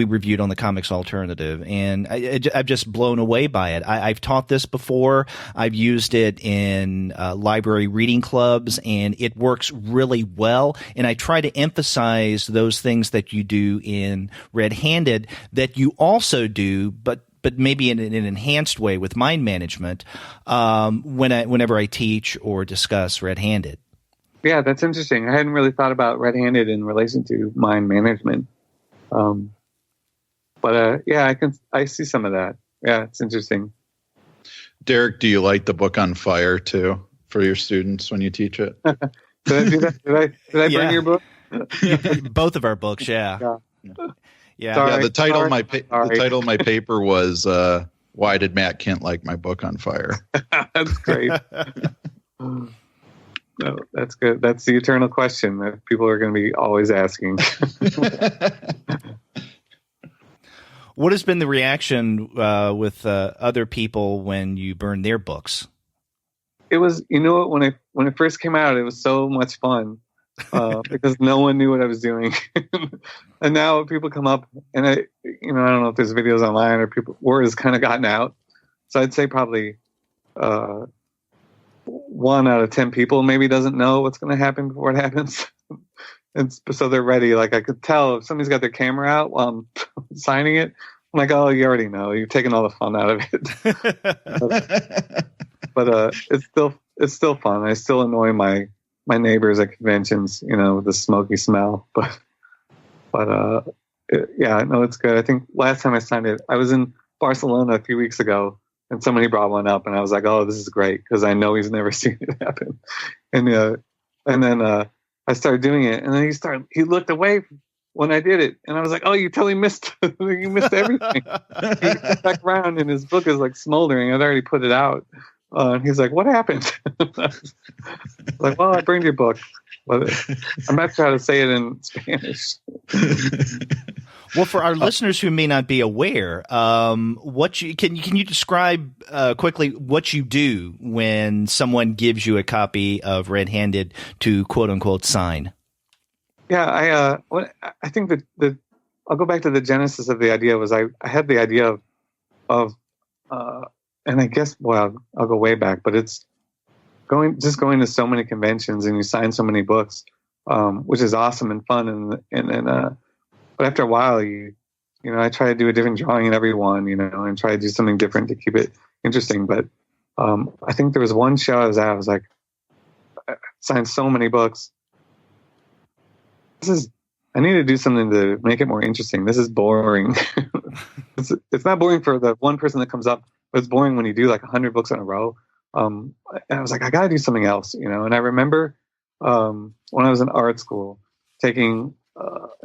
S1: reviewed on the Comics Alternative, and I'm just blown away by it. I've taught this before. I've used it in library reading clubs, and it works really well, and I try to emphasize those things that you do in Red Handed that you also do, but maybe in an enhanced way with mind management whenever I teach or discuss Red Handed.
S3: Yeah, that's interesting. I hadn't really thought about Red Handed in relation to mind management. Yeah, I see some of that. Yeah, it's interesting.
S2: Derek, do you light the book on fire too for your students when you teach it?
S3: Did I do that? Did I bring your book?
S1: Both of our books, yeah.
S3: Sorry,
S2: the title of my paper was "Why Did Matt Kindt Like My Book on Fire?"
S3: That's great. No, that's good. That's the eternal question that people are going to be always asking.
S1: What has been the reaction with other people when you burn their books?
S3: It was, when it first came out, it was so much fun. Because no one knew what I was doing. And now people come up and I don't know if there's videos online or word has kind of gotten out. So I'd say probably 1 out of 10 people maybe doesn't know what's going to happen before it happens. And so they're ready. Like I could tell if somebody's got their camera out while I'm signing it. I'm like, oh, you already know. You've taken all the fun out of it. But it's still fun. I still annoy my neighbors at conventions, with the smoky smell. But it's good. I think last time I signed it, I was in Barcelona a few weeks ago, and somebody brought one up, and I was like, "Oh, this is great," because I know he's never seen it happen. And then I started doing it, and then he looked away when I did it, and I was like, "Oh, you totally missed everything." He came back around, and his book is like smoldering. I'd already put it out. And he's like, "What happened?" Like, "Well, I burned your book." But I'm not sure how to say it in Spanish.
S1: Well, for our listeners who may not be aware, can you describe quickly what you do when someone gives you a copy of Red Handed to quote unquote sign?
S3: Yeah, I think that I'll go back to the genesis of the idea. Was I had the idea of and I guess, well, I'll go way back, but it's going to so many conventions and you sign so many books, which is awesome and fun. But after a while, I try to do a different drawing in every one, and try to do something different to keep it interesting. But I think there was one show I was like, I signed so many books. I need to do something to make it more interesting. This is boring. It's not boring for the one person that comes up. But it's boring when you do like 100 books in a row. And I was like, I got to do something else, And I remember when I was in art school, I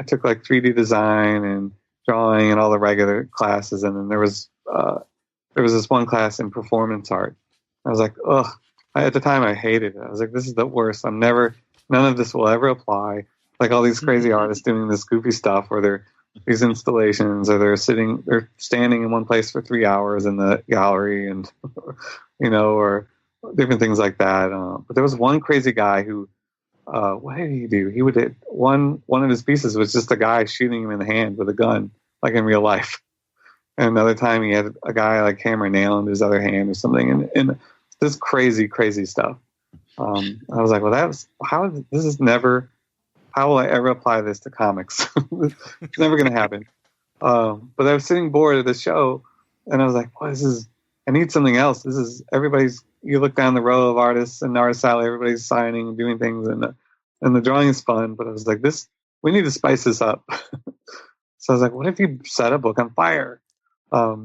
S3: took like 3D design and drawing and all the regular classes, and then there was this one class in performance art. I was like, ugh. At the time, I hated it. I was like, this is the worst. None of this will ever apply. Like all these crazy artists doing this goofy stuff where they're these installations, or they're standing in one place for 3 hours in the gallery, and or different things like that. But there was one crazy guy who, what did he do? He would hit one of his pieces was just a guy shooting him in the hand with a gun, like in real life. And another time he had a guy like hammer a nail into his other hand or something, and this crazy stuff. I was like, well, how will I ever apply this to comics? It's never going to happen. But I was sitting bored at the show, and I was like, well, I need something else. You look down the row of artists and artist alley, everybody's signing and doing things, and the drawing is fun. But I was like, we need to spice this up. So I was like, what if you set a book on fire? But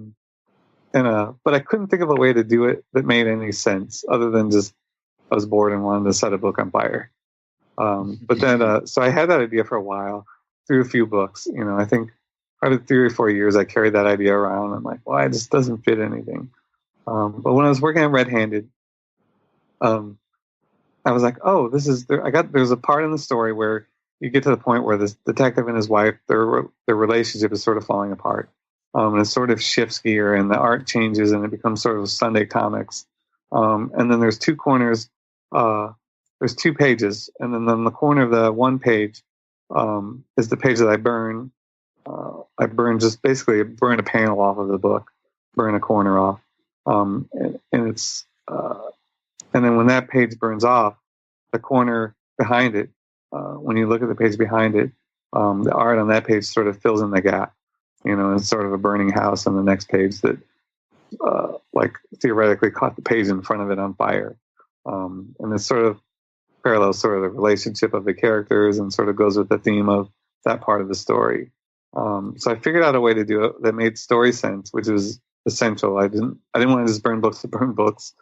S3: I couldn't think of a way to do it that made any sense other than just I was bored and wanted to set a book on fire. But then, so I had that idea for a while, through a few books. I think probably 3 or 4 years I carried that idea around. I'm like, well, it just doesn't fit anything. But when I was working on Red Handed, I was like, oh, there's a part in the story where you get to the point where this detective and his wife, their relationship is sort of falling apart. And it sort of shifts gear, and the art changes, and it becomes sort of Sunday comics. And then there's two corners. There's 2 pages, and then on the corner of the one page is the page that I burn. I burn a panel off of the book, burn a corner off, and it's and then when that page burns off, the corner behind it, when you look at the page behind it, the art on that page sort of fills in the gap. It's sort of a burning house on the next page that, like, theoretically caught the page in front of it on fire. And it sort of parallels sort of the relationship of the characters and sort of goes with the theme of that part of the story. So I figured out a way to do it that made story sense, which was essential. I didn't want to just burn books to burn books.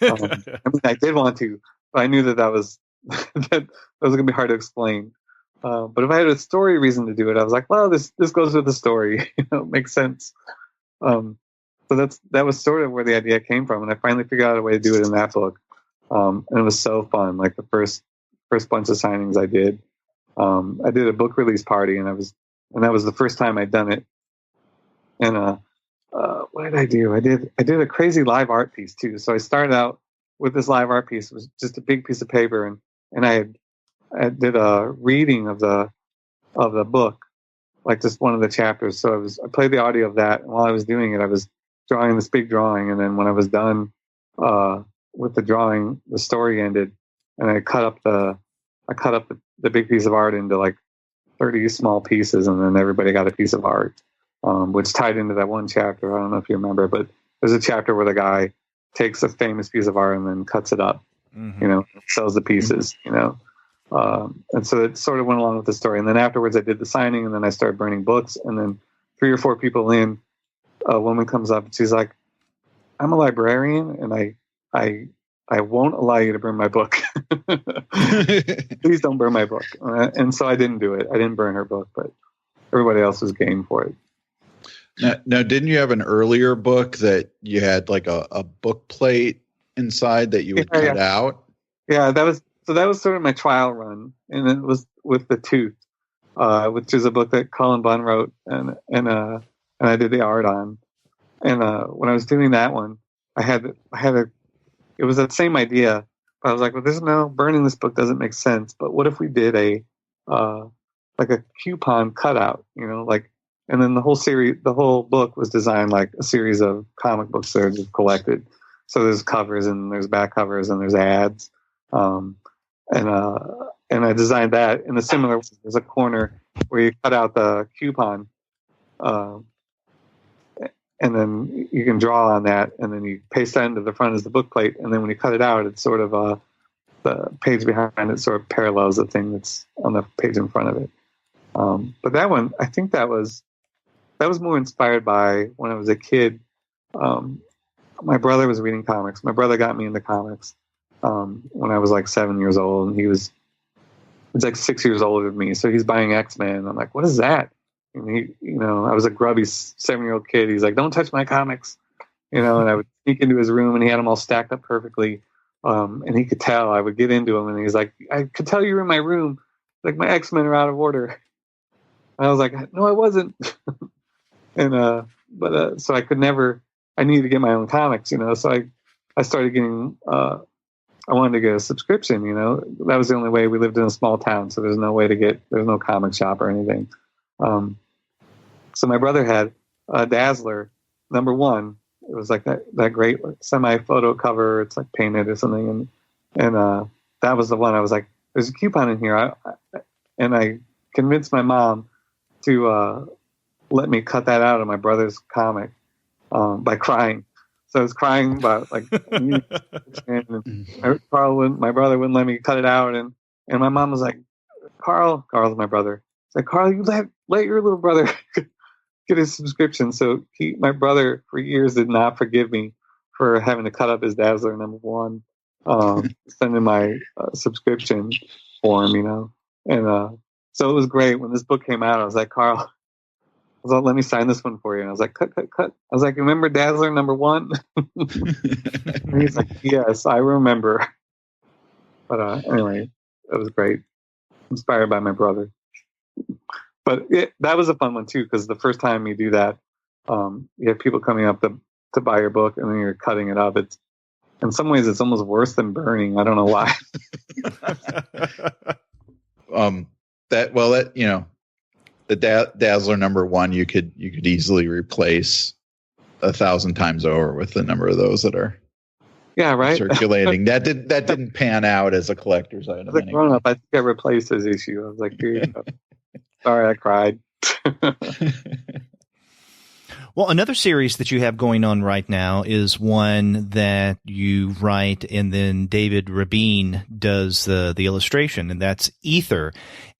S3: I did want to, but I knew that was that was going to be hard to explain. But if I had a story reason to do it, I was like, well, this goes with the story. It makes sense. So that was sort of where the idea came from, and I finally figured out a way to do it in that book. And it was so fun. Like the first bunch of signings I did a book release party, and that was the first time I'd done it. And what did I do? I did a crazy live art piece too. So I started out with this live art piece. It was just a big piece of paper, and I did a reading of the book, like just one of the chapters. So I played the audio of that, and while I was doing it, I was drawing this big drawing, and then when I was done with the drawing, the story ended, and I cut up the big piece of art into like 30 small pieces, and then everybody got a piece of art, which tied into that one chapter. I don't know if you remember, but there's a chapter where the guy takes a famous piece of art and then cuts it up, sells the pieces, and so it sort of went along with the story. And then afterwards I did the signing, and then I started burning books, and then 3 or 4 people in, a woman comes up and she's like, I'm a librarian, and I won't allow you to burn my book. Please don't burn my book. And so I didn't do it. I didn't burn her book, but everybody else was game for it.
S2: Now, didn't you have an earlier book that you had like a book plate inside that you would cut out? Yeah,
S3: that was sort of my trial run, and it was with The Tooth, which is a book that Colin Bunn wrote, and I did the art on. And when I was doing that one, it was that same idea. But I was like, well, burning this book doesn't make sense. But what if we did like a coupon cutout, and then the whole book was designed like a series of comic books that are just collected. So there's covers, and there's back covers, and there's ads. And I designed that in a similar way. There's a corner where you cut out the coupon, and then you can draw on that, and then you paste that into the front as the book plate, and then when you cut it out, it's sort of the page behind it sort of parallels the thing that's on the page in front of it. But that one, I think that was more inspired by when I was a kid. My brother was reading comics. My brother got me into comics when I was like 7 years old, and he's like 6 years older than me. So he's buying X-Men. I'm like, what is that? And I was a grubby 7-year-old kid. He's like, don't touch my comics, and I would sneak into his room, and he had them all stacked up perfectly. And he could tell. I would get into him, and he's like, I could tell you were in my room. Like, my X-Men are out of order. And I was like, no, I wasn't. And so I needed to get my own comics, so I started getting, I wanted to get a subscription, that was the only way. We lived in a small town, so there's no comic shop or anything. So my brother had a Dazzler #1. It was like that great semi-photo cover. It's like painted or something. And that was the one. I was like, there's a coupon in here. And I convinced my mom to let me cut that out of my brother's comic by crying. So I was crying about like, and my brother wouldn't let me cut it out. And my mom was like, Carl's my brother. It's like, Carl, you let your little brother get his subscription. So my brother for years did not forgive me for having to cut up his Dazzler #1, sending my subscription for him, and so it was great. When this book came out, I was like, Carl, I was like, let me sign this one for you. And I was like, cut. I was like, remember Dazzler #1? And he's like, yes, I remember. But anyway, it was great. inspired by my brother. But that was a fun one too, because the first time you do that, you have people coming up to buy your book, and then you're cutting it up. It's in some ways it's almost worse than burning. I don't know why.
S2: The Dazzler #1 you could easily replace 1,000 times over with the number of those that are circulating. that didn't pan out as a collector's item.
S3: As a grown up, I think I replaced his issue. I was like, here you go. Sorry, I cried.
S1: Well, another series that you have going on right now is one that you write, and then David Rubín does the illustration, and that's Ether.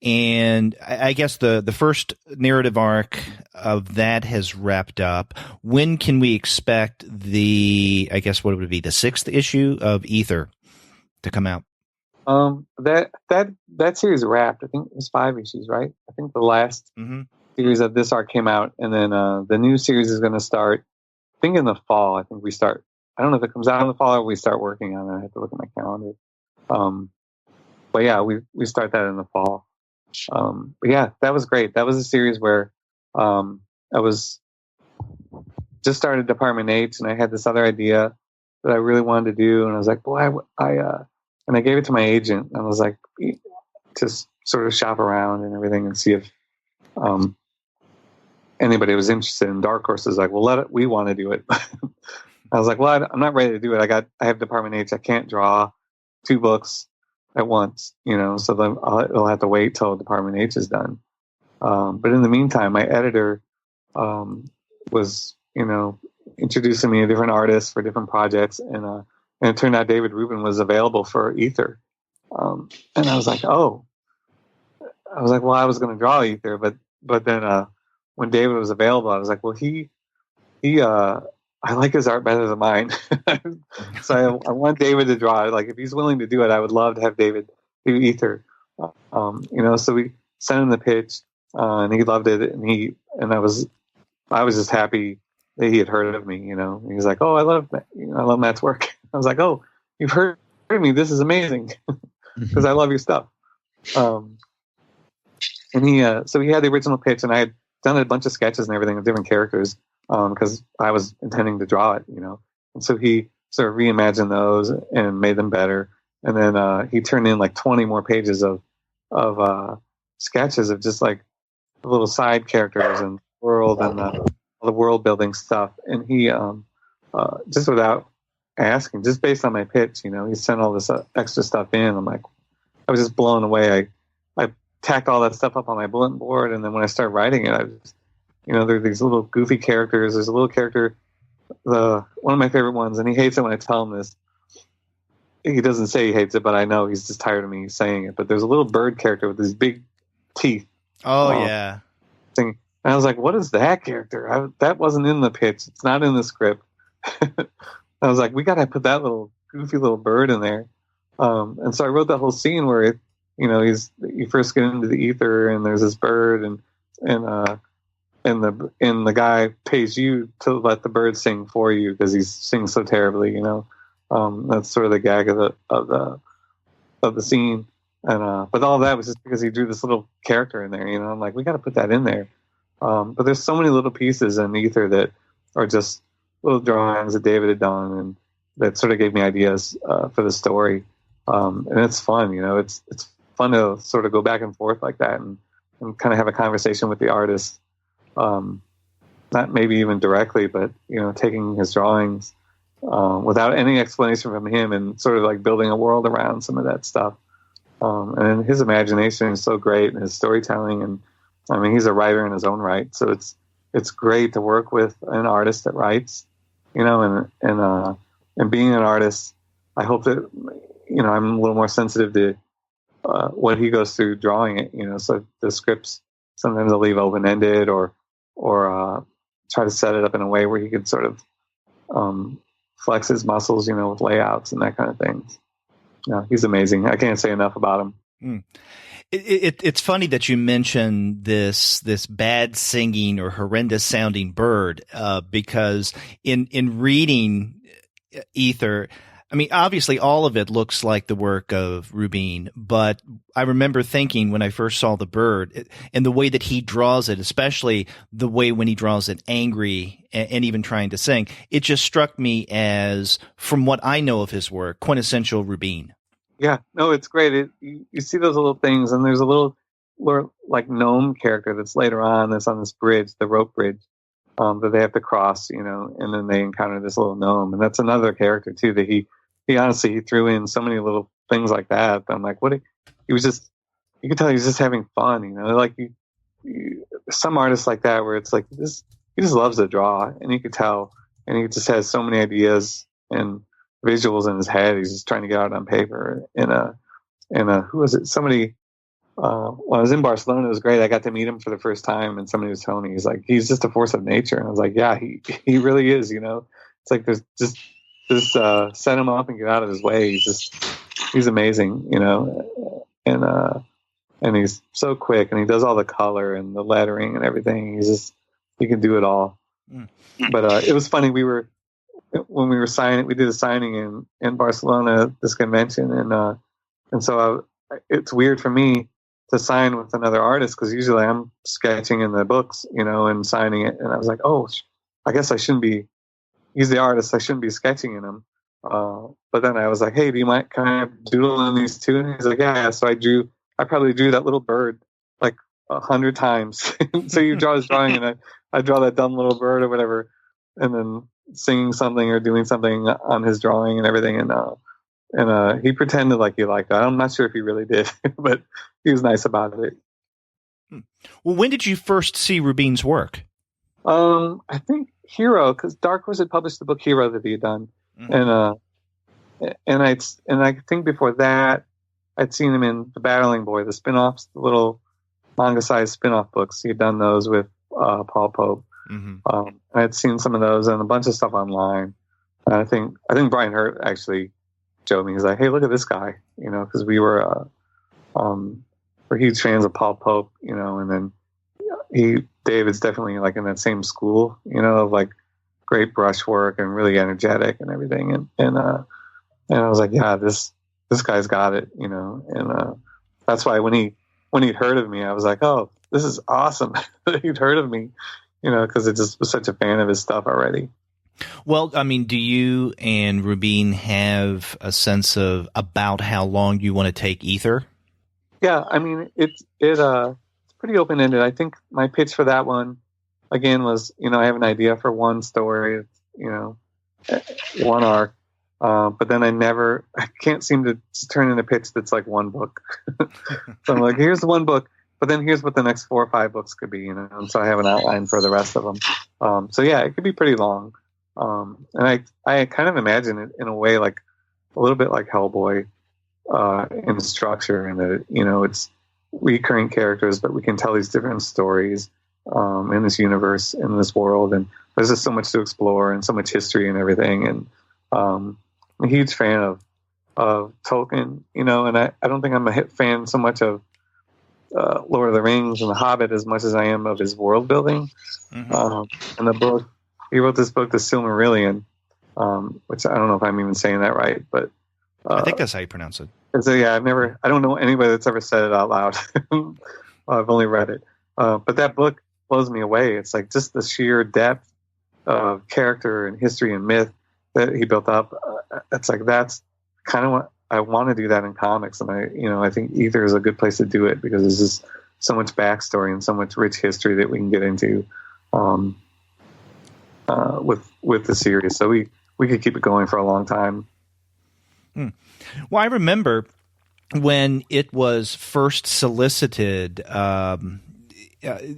S1: And I guess the first narrative arc of that has wrapped up. When can we expect what would it be, the 6th issue of Ether to come out?
S3: That series wrapped. I think it was 5 issues, right? I think the last series of this arc came out, and then the new series is going to start, I think, in the fall. I think we start. I don't know if it comes out in the fall or we start working on it. I have to look at my calendar. But yeah, we start that in the fall. But yeah, that was great. That was a series where I was just started Department H, and I had this other idea that I really wanted to do, and I was like, boy, and I gave it to my agent, and I was like, just sort of shop around and everything and see if anybody was interested in Dark Horse. Is like, well, we want to do it. I was like, well, I'm not ready to do it. I have Department H. I can't draw 2 books at once, so then I'll have to wait till Department H is done. But in the meantime, my editor was, introducing me to different artists for different projects, and it turned out David Rubín was available for Ether. And I was like, well, I was going to draw Ether, but then when David was available, I was like, well, I like his art better than mine. So I want David to draw it. Like, if he's willing to do it, I would love to have David do Ether. So we sent him the pitch, and he loved it. And I was just happy that he had heard of me. He was like, oh, I love Matt's work. I was like, oh, you've heard me. This is amazing, because I love your stuff. And so he had the original pitch, and I had done a bunch of sketches and everything of different characters, because I was intending to draw it, And so he sort of reimagined those and made them better. And then he turned in like 20 more pages of sketches of just like little side characters and world and the world building stuff. And he just without asking, just based on my pitch, he sent all this extra stuff in. I'm like, I was just blown away. I tacked all that stuff up on my bulletin board, and then when I started writing it, I was, there are these little goofy characters. There's a little character, one of my favorite ones, and he hates it when I tell him this. He doesn't say he hates it, but I know he's just tired of me saying it. But there's a little bird character with these big teeth.
S1: Oh, yeah.
S3: And I was like, what is that character? That wasn't in the pitch. It's not in the script. I was like, we got to put that little goofy little bird in there. And so I wrote that whole scene where, you first get into the ether, and there's this bird, and the guy pays you to let the bird sing for you because he sings so terribly. That's sort of the gag of the scene. And but all that was just because he drew this little character in there. I'm like, we got to put that in there. But there's so many little pieces in Ether that are just little drawings that David had done, and that sort of gave me ideas for the story. And it's fun, it's fun to sort of go back and forth like that and kind of have a conversation with the artist. Not maybe even directly, but, taking his drawings without any explanation from him and sort of like building a world around some of that stuff. And his imagination is so great, and his storytelling, and I mean, he's a writer in his own right. So it's great to work with an artist that writes, and being an artist, I hope that, I'm a little more sensitive to what he goes through drawing it, so the scripts, sometimes I'll leave open-ended or try to set it up in a way where he could sort of flex his muscles, with layouts and that kind of thing. He's amazing. I can't say enough about him.
S1: It's funny that you mentioned this bad singing or horrendous sounding bird, because in reading Ether, I mean, obviously, all of it looks like the work of Rubín, but I remember thinking when I first saw the bird and the way that he draws it, especially the way when he draws it angry and even trying to sing, it just struck me as, from what I know of his work, quintessential Rubín.
S3: Yeah, no, it's great. You see those little things, and there's a little like gnome character that's later on that's on this bridge, the rope bridge, that they have to cross, and then they encounter this little gnome, and that's another character too that he honestly he threw in so many little things like that. I'm like, he was just, you could tell he was just having fun, like some artists like that where it's like this, he just loves to draw, and you could tell, and he just has so many ideas and visuals in his head. He's just trying to get out on paper. And who was it? Somebody, when I was in Barcelona, it was great. I got to meet him for the first time, and somebody was telling me, he's like, he's just a force of nature. And I was like, yeah, he really is, It's like there's just set him up and get out of his way. He's amazing, and he's so quick, and he does all the color and the lettering and everything. He can do it all. But it was funny. When we were signing, we did a signing in Barcelona, this convention, and so it's weird for me to sign with another artist because usually I'm sketching in the books, and signing it. And I was like, oh, I guess I shouldn't be. He's the artist. I shouldn't be sketching in him. But then I was like, hey, do you mind kind of doodling these too? And he's like, yeah. So I probably drew that little bird like 100 times. So you draw his drawing, and I draw that dumb little bird or whatever, and then singing something or doing something on his drawing and everything. And he pretended like he liked that. I'm not sure if he really did, but he was nice about it.
S1: Well, when did you first see Rubín's work?
S3: I think Hero, because Dark Horse had published the book Hero that he had done. Mm-hmm. And I think before that, I'd seen him in The Battling Boy, the spin-offs, the little manga-sized spin-off books. He had done those with Paul Pope. Mm-hmm. I had seen some of those and a bunch of stuff online. And I think Brian Hurtt actually showed me. He's like, "Hey, look at this guy," because we were huge fans of Paul Pope, and then David's definitely like in that same school, of like great brushwork and really energetic and everything. And I was like, yeah, this guy's got it, and that's why when he'd heard of me, I was like, oh, this is awesome that he'd heard of me. Because I just was such a fan of his stuff already.
S1: Well, I mean, do you and Rubín have a sense of about how long you want to take Ether?
S3: Yeah, I mean, it's pretty open-ended. I think my pitch for that one, again, was, I have an idea for one story, one arc, but then I can't seem to turn in a pitch that's like one book. So I'm like, here's the one book. But then here's what the next 4 or 5 books could be, and so I have an outline for the rest of them. So yeah, it could be pretty long. And I kind of imagine it in a way like a little bit like Hellboy in structure, and that it's recurring characters, but we can tell these different stories in this universe, in this world, and there's just so much to explore and so much history and everything. And I'm a huge fan of Tolkien, and I don't think I'm a fan so much of Lord of the Rings and The Hobbit as much as I am of his world building. Mm-hmm. And the book, he wrote this book, The Silmarillion, which I don't know if I'm even saying that right, but
S1: I think that's how you pronounce it.
S3: So yeah, I don't know anybody that's ever said it out loud. I've only read it, but that book blows me away. It's like just the sheer depth of character and history and myth that he built up. It's like that's kind of what I want to do that in comics, and I think Ether is a good place to do it because there's just so much backstory and so much rich history that we can get into with the series. So we could keep it going for a long time.
S1: Well, I remember when it was first solicited,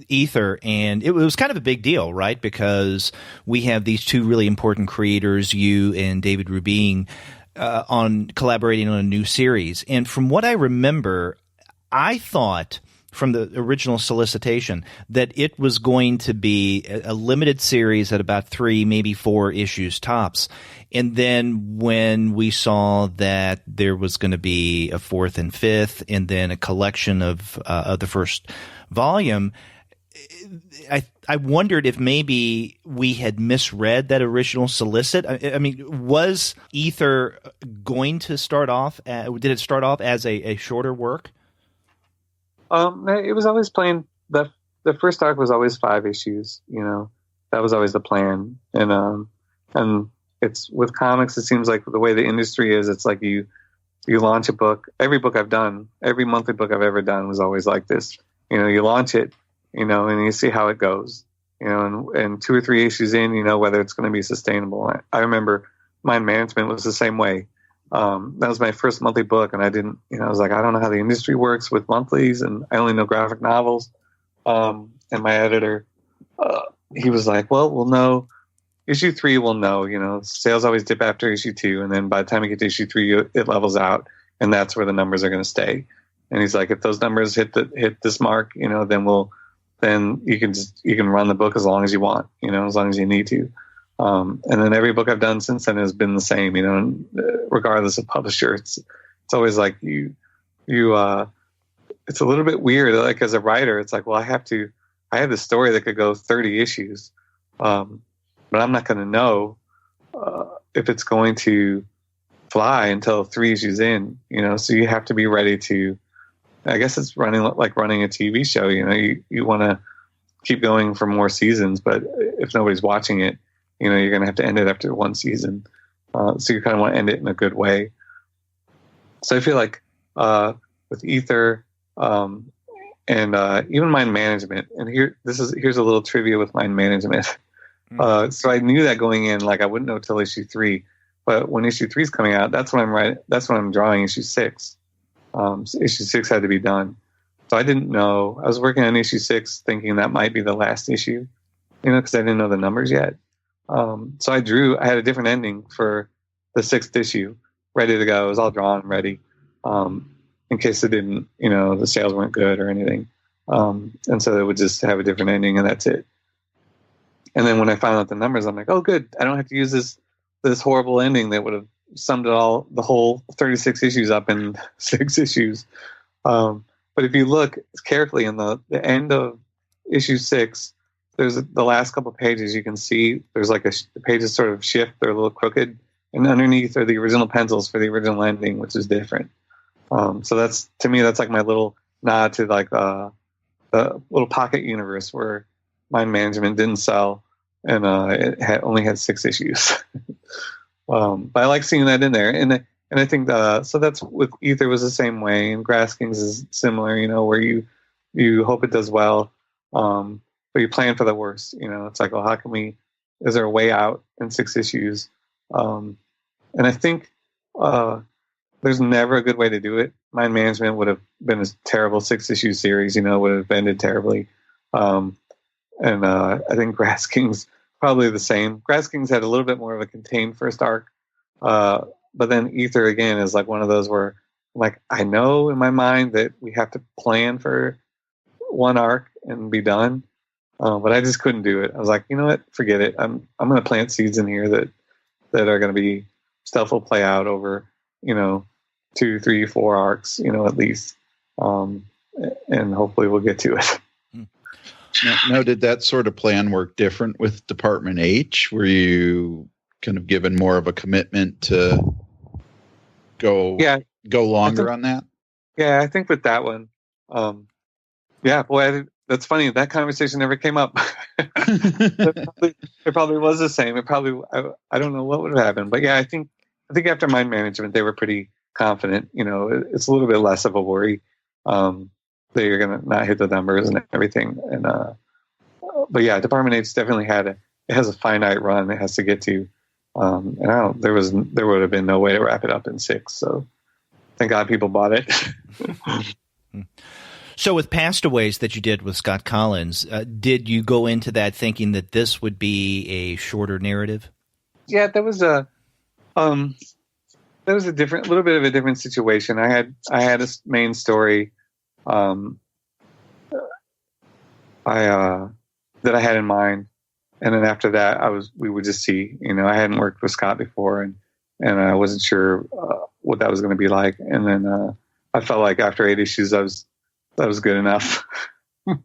S1: Ether, and it was kind of a big deal, right? Because we have these two really important creators, you and David Rubín, on collaborating on a new series. And from what I remember, I thought from the original solicitation that it was going to be a limited series at about 3, maybe 4 issues tops. And then when we saw that there was going to be a 4th and 5th, and then a collection of the first volume, I wondered if maybe we had misread that original solicit. I mean, was Ether going to start off? Did it start off as a shorter work?
S3: It was always planned. The first arc was always 5 issues. That was always the plan. And it's with comics. It seems like the way the industry is. It's like you launch a book. Every book I've done, every monthly book I've ever done was always like this. You launch it. And you see how it goes, and 2 or 3 issues in, whether it's going to be sustainable. I remember Mind Management was the same way. That was my first monthly book, and I was like, I don't know how the industry works with monthlies, and I only know graphic novels. And my editor, he was like, well, we'll know. Issue 3, we'll know, sales always dip after issue 2, and then by the time you get to issue 3, it levels out, and that's where the numbers are going to stay. And he's like, if those numbers hit this mark, then you can run the book as long as you want, as long as you need to. And then every book I've done since then has been the same, regardless of publisher. It's always like it's a little bit weird. Like as a writer, it's like, well, I have this story that could go 30 issues, but I'm not going to know if it's going to fly until 3 issues in, so you have to be ready to. I guess it's running a TV show. You want to keep going for more seasons, but if nobody's watching it, you're going to have to end it after 1 season. So you kind of want to end it in a good way. So I feel like with Ether and even Mind Management, and here's a little trivia with Mind Management. So I knew that going in, like I wouldn't know till issue 3, but when issue 3 is coming out, that's when I'm drawing issue 6. Issue 6 had to be done. So I didn't know. I was working on issue 6 thinking that might be the last issue, because I didn't know the numbers yet. So I had a different ending for the 6th issue ready to go. It was all drawn, ready, in case it didn't, the sales weren't good or anything. And so it would just have a different ending and that's it. And then when I found out the numbers, I'm like, oh, good. I don't have to use this horrible ending that would have summed the whole 36 issues up in 6 issues. But if you look carefully in the end of issue 6, there's the last couple of pages, you can see there's like the pages sort of shift, they're a little crooked, and underneath are the original pencils for the original ending, which is different. So that's, to me, that's like my little nod to like the little pocket universe where Mind Management didn't sell and it only had 6 issues. But I like seeing that in there, and I think so. That's with Ether was the same way, and Grass Kings is similar. Where you hope it does well, but you plan for the worst. It's like, well, how can we? Is there a way out in 6 issues? And I think there's never a good way to do it. Mind Management would have been a terrible 6-issue series. Would have ended terribly. And I think Grass Kings. Probably the same. Grass Kings had a little bit more of a contained first arc, but then Ether again is like one of those where, like, I know in my mind that we have to plan for 1 arc and be done, but I just couldn't do it. I was like, you know what, forget it. I'm going to plant seeds in here that are going to be stuff will play out over 2, 3, 4 arcs, at least, and hopefully we'll get to it.
S2: Now, did that sort of plan work different with Department H? Were you kind of given more of a commitment to go longer on that?
S3: Yeah, I think with that one, that's funny. That conversation never came up. It probably was the same. I don't know what would have happened, but yeah, I think after Mind Management, they were pretty confident. It's a little bit less of a worry. That you're going to not hit the numbers and everything. And, but yeah, Department H definitely it has a finite run it has to get to. And there would have been no way to wrap it up in 6. So thank God people bought it.
S1: So with Pastaways that you did with Scott Collins, did you go into that thinking that this would be a shorter narrative?
S3: Yeah, there was a little bit of a different situation. I had a main story, that I had in mind, and then after that, we would just see. I hadn't worked with Scott before, and I wasn't sure what that was going to be like. And then I felt like after 8 issues, that was good enough. And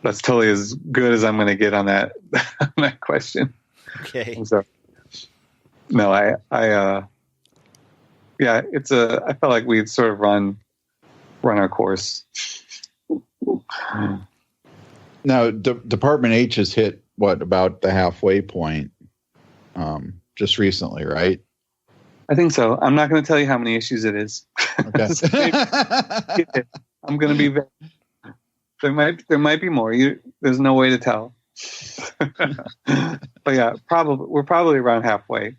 S3: that's totally as good as I'm going to get on that on that question.
S1: Okay.
S3: So, no, yeah, I felt like we'd sort of run our course.
S2: Now, Department H has hit about the halfway point, just recently, right?
S3: I think so. I'm not going to tell you how many issues it is.
S2: Okay.
S3: I'm going to be. There might be more. There's no way to tell. But yeah, we're probably around halfway.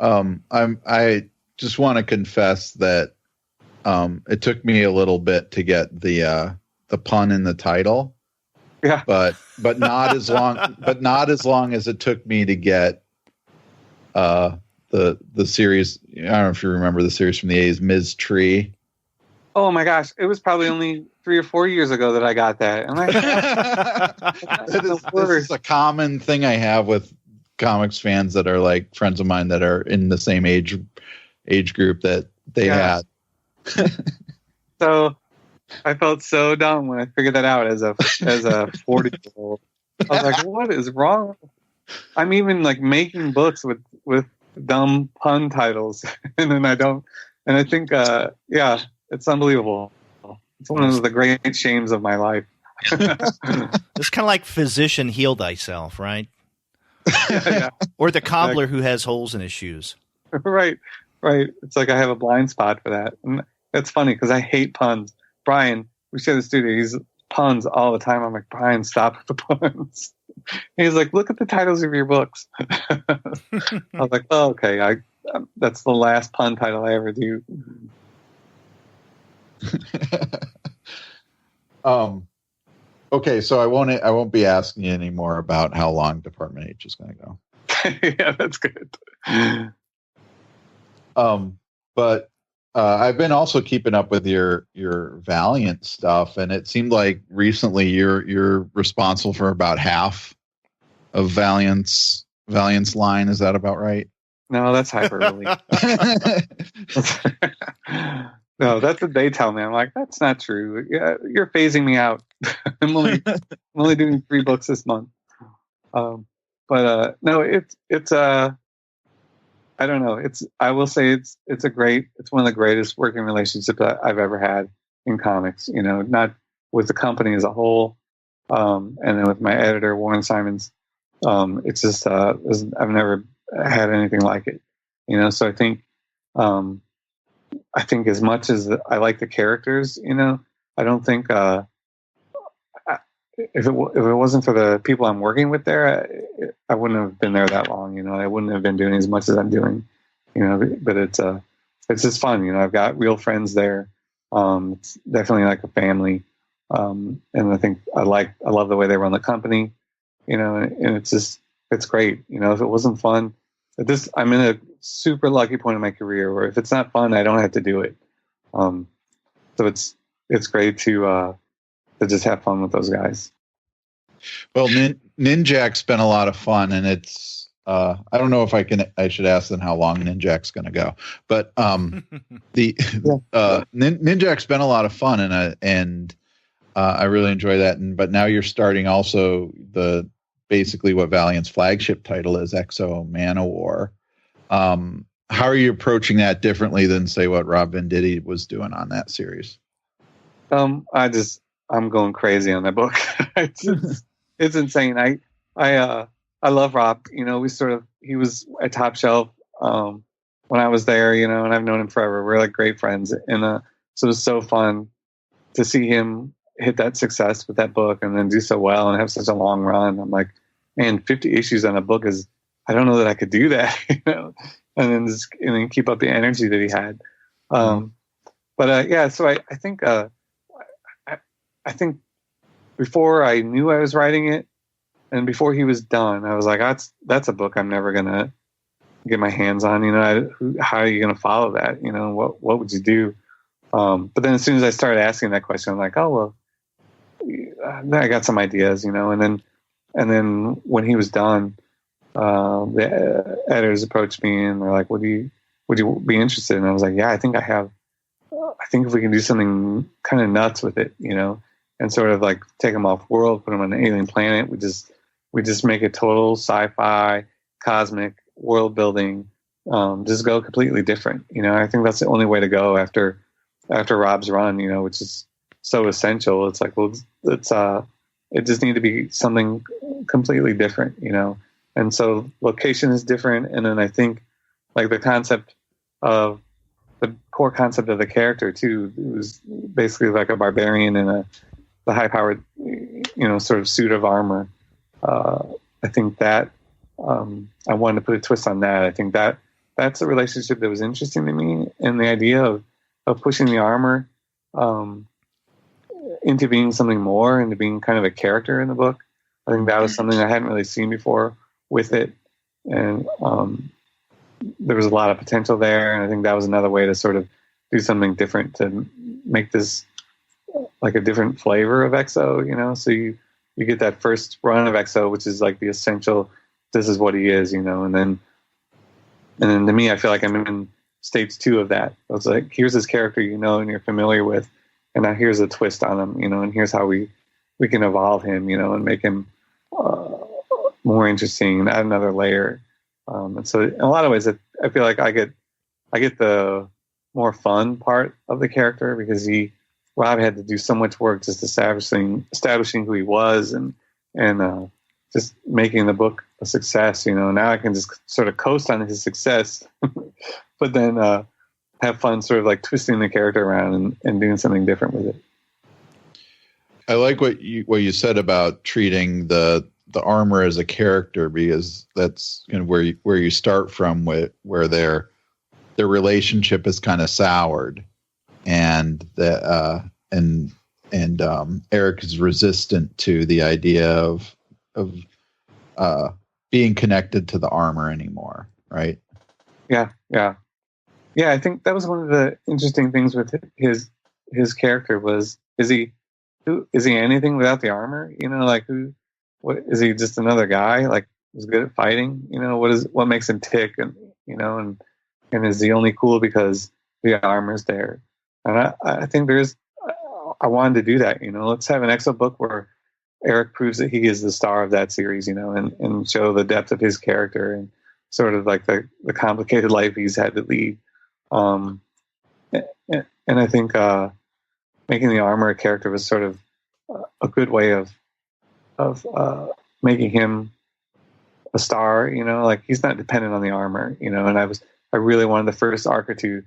S2: I just want to confess that it took me a little bit to get the pun in the title.
S3: Yeah.
S2: But not as long as it took me to get the series. I don't know if you remember the series from the 80s, Ms. Tree.
S3: Oh my gosh, it was probably only 3 or 4 years ago that I got that.
S2: This is a common thing I have with comics fans that are like friends of mine that are in the same age group that they had.
S3: So I felt so dumb when I figured that out as a 40-year-old. I was like, what is wrong? I'm even like making books with dumb pun titles, and then I don't. And I think, it's unbelievable. It's one of the great shames of my life.
S1: It's kind of like physician heal thyself, right?
S3: Yeah.
S1: Or the cobbler who has holes in his shoes.
S3: Right. It's like I have a blind spot for that. And it's funny because I hate puns. Brian, we share the studio. He's puns all the time. I'm like, Brian, stop with the puns. He's like, look at the titles of your books. I was like, oh, okay. That's the last pun title I ever do.
S2: Okay, so I won't be asking you anymore about how long Department H is going to go.
S3: Yeah, that's good.
S2: But I've been also keeping up with your Valiant stuff, and it seemed like recently you're responsible for about half of Valiant's line. Is that about right?
S3: No, that's hyperbole. No, that's what they tell me. I'm like, that's not true. Yeah, you're phasing me out. I'm only doing 3 books this month. No, it's I don't know. I will say it's one of the greatest working relationships that I've ever had in comics. You know, not with the company as a whole, and then with my editor Warren Simons. It's just I've never had anything like it. You know, so I think as much as I like the characters, you know, I don't think if it wasn't for the people I'm working with there, I wouldn't have been there that long. You know, I wouldn't have been doing as much as I'm doing. You know, but it's just fun. You know, I've got real friends there. It's definitely like a family, and I think I love the way they run the company. You know, and it's great. You know, if it wasn't fun, I'm in a super lucky point in my career where if it's not fun, I don't have to do it. So it's great to just have fun with those guys.
S2: Well, Ninjak's been a lot of fun, and it's I don't know if I should ask them how long Ninjak's going to go, but Ninjak's been a lot of fun, and I really enjoy that. But now you're starting also basically what Valiant's flagship title is, Exo Manowar. How are you approaching that differently than, say, what Rob Venditti was doing on that series?
S3: I'm going crazy on that book. It's insane. I love Rob. You know, he was at Top Shelf when I was there. You know, and I've known him forever. We're like great friends, and so it was so fun to see him hit that success with that book and then do so well and have such a long run. I'm like, man, 50 issues on a book I don't know that I could do that, you know, and then keep up the energy that he had. So I think I think before I knew I was writing it and before he was done, I was like, that's a book I'm never going to get my hands on. You know, how are you going to follow that? You know, what would you do? But then as soon as I started asking that question, I'm like, oh, well, then I got some ideas, you know, and then when he was done, the editors approached me and they're like, would you be interested? And I was like, yeah, I think I have I think if we can do something kind of nuts with it, and sort of like take him off world, put him on an alien planet, we just make it total sci-fi, cosmic world building, just go completely different. I think that's the only way to go after Rob's run, which is so essential. It's like, well, it just need to be something completely different, and so location is different. And then I think like the core concept of the character too, it was basically like a barbarian in the high powered, sort of suit of armor. I think that, I wanted to put a twist on that. I think that's a relationship that was interesting to me, and the idea of pushing the armor, into being something more, into being kind of a character in the book. I think that was something I hadn't really seen before with it. And, there was a lot of potential there. And I think that was another way to sort of do something different, to make this like a different flavor of EXO, so you get that first run of EXO, which is like the essential, this is what he is, and then to me, I feel like I'm in stage 2 of that. It's like, here's this character, and you're familiar with, and now here's a twist on him, and here's how we can evolve him, and make him more interesting and add another layer. And so in a lot of ways, I feel like I get the more fun part of the character, because Rob had to do so much work just establishing who he was and just making the book a success. Now I can just sort of coast on his success, but then have fun sort of like twisting the character around and doing something different with it.
S2: I like what you said about treating the armor as a character, because that's kind of where you start from, where their relationship is kind of soured, and Eric is resistant to the idea of being connected to the armor anymore, right?
S3: Yeah. I think that was one of the interesting things with his character was, is he anything without the armor? What is he, just another guy like who's good at fighting? What makes him tick? And is he only cool because the armor's there? And I think I wanted to do that. Let's have an EXO book where Eric proves that he is the star of that series, and show the depth of his character and sort of like the complicated life he's had to lead. And I think making the armor a character was sort of a good way of making him a star, like he's not dependent on the armor, and I really wanted the first arc or two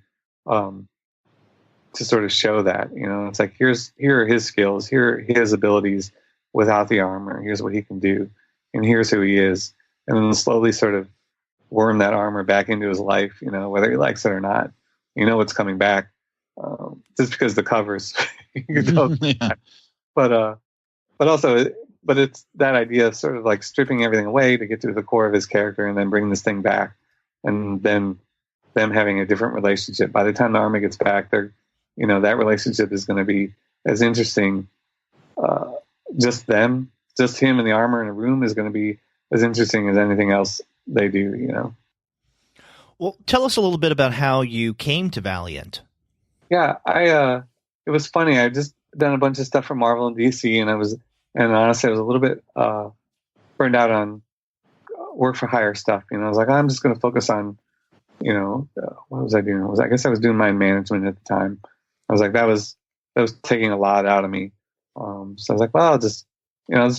S3: to sort of show that, it's like, here are his skills, here are his abilities without the armor, here's what he can do, and here's who he is, and then slowly sort of worm that armor back into his life, whether he likes it or not, it's coming back, just because the covers, yeah. But it's that idea of sort of like stripping everything away to get to the core of his character, and then bring this thing back, and then them having a different relationship. By the time the armor gets back, that relationship is going to be as interesting. Just him and the armor in a room is going to be as interesting as anything else they do.
S1: Well, tell us a little bit about how you came to Valiant.
S3: Yeah, it was funny. I just done a bunch of stuff for Marvel and DC, and honestly, I was a little bit burned out on work for hire stuff. I was like, I'm just going to focus on, what was I doing? I guess I was doing mind management at the time. I was like, that was taking a lot out of me. So I was like, well, I'll just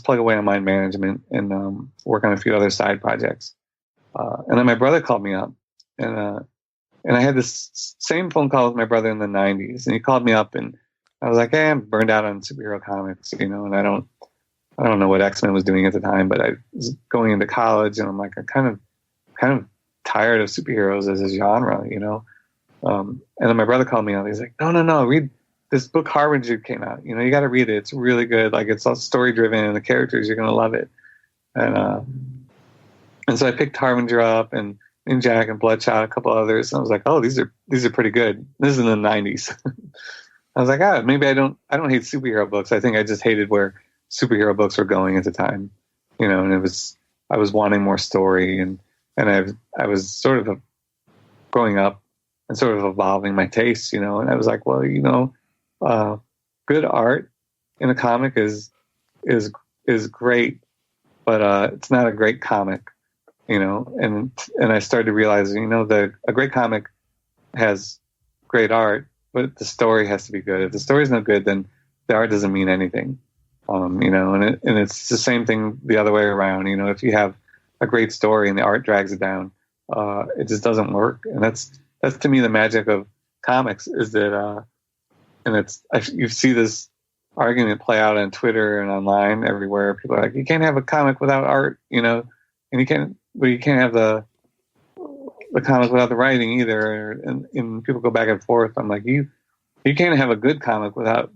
S3: plug away on mind management and work on a few other side projects. And then my brother called me up, and I had this same phone call with my brother in the 90s, and he called me up, and I was like, hey, I'm burned out on superhero comics, and I don't know what X-Men was doing at the time, but I was going into college, and I'm like, I'm kind of tired of superheroes as a genre, and then my brother called me up. He's like, no, read this book Harbinger came out. You got to read it. It's really good. Like, it's all story driven, and the characters, you're going to love it. And so I picked Harbinger up, and Jack and Bloodshot, a couple others. And I was like, oh, these are pretty good. This is in the 90s. I was like, maybe I don't hate superhero books. I think I just hated where superhero books were going at the time, and I was wanting more story, and I was sort of growing up and sort of evolving my tastes, and I was like, well, good art in a comic is great, but it's not a great comic, and I started to realize, that a great comic has great art, but the story has to be good. If the story's no good, then the art doesn't mean anything. And it's the same thing the other way around. If you have a great story and the art drags it down, it just doesn't work. And that's to me the magic of comics, is that, you see this argument play out on Twitter and online everywhere. People are like, you can't have a comic without art, and you can't have the comic without the writing either. And people go back and forth. I'm like, you can't have a good comic without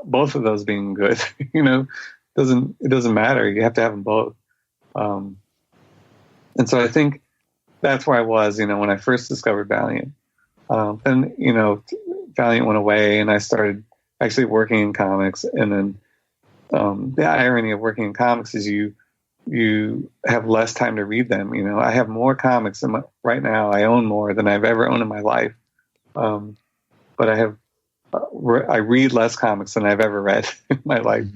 S3: both of those being good. It doesn't matter. You have to have them both. And so I think that's where I was, when I first discovered Valiant. Then, Valiant went away and I started actually working in comics. And then the irony of working in comics is you have less time to read them. I have more comics right now. I own more than I've ever owned in my life. But I read less comics than I've ever read in my life,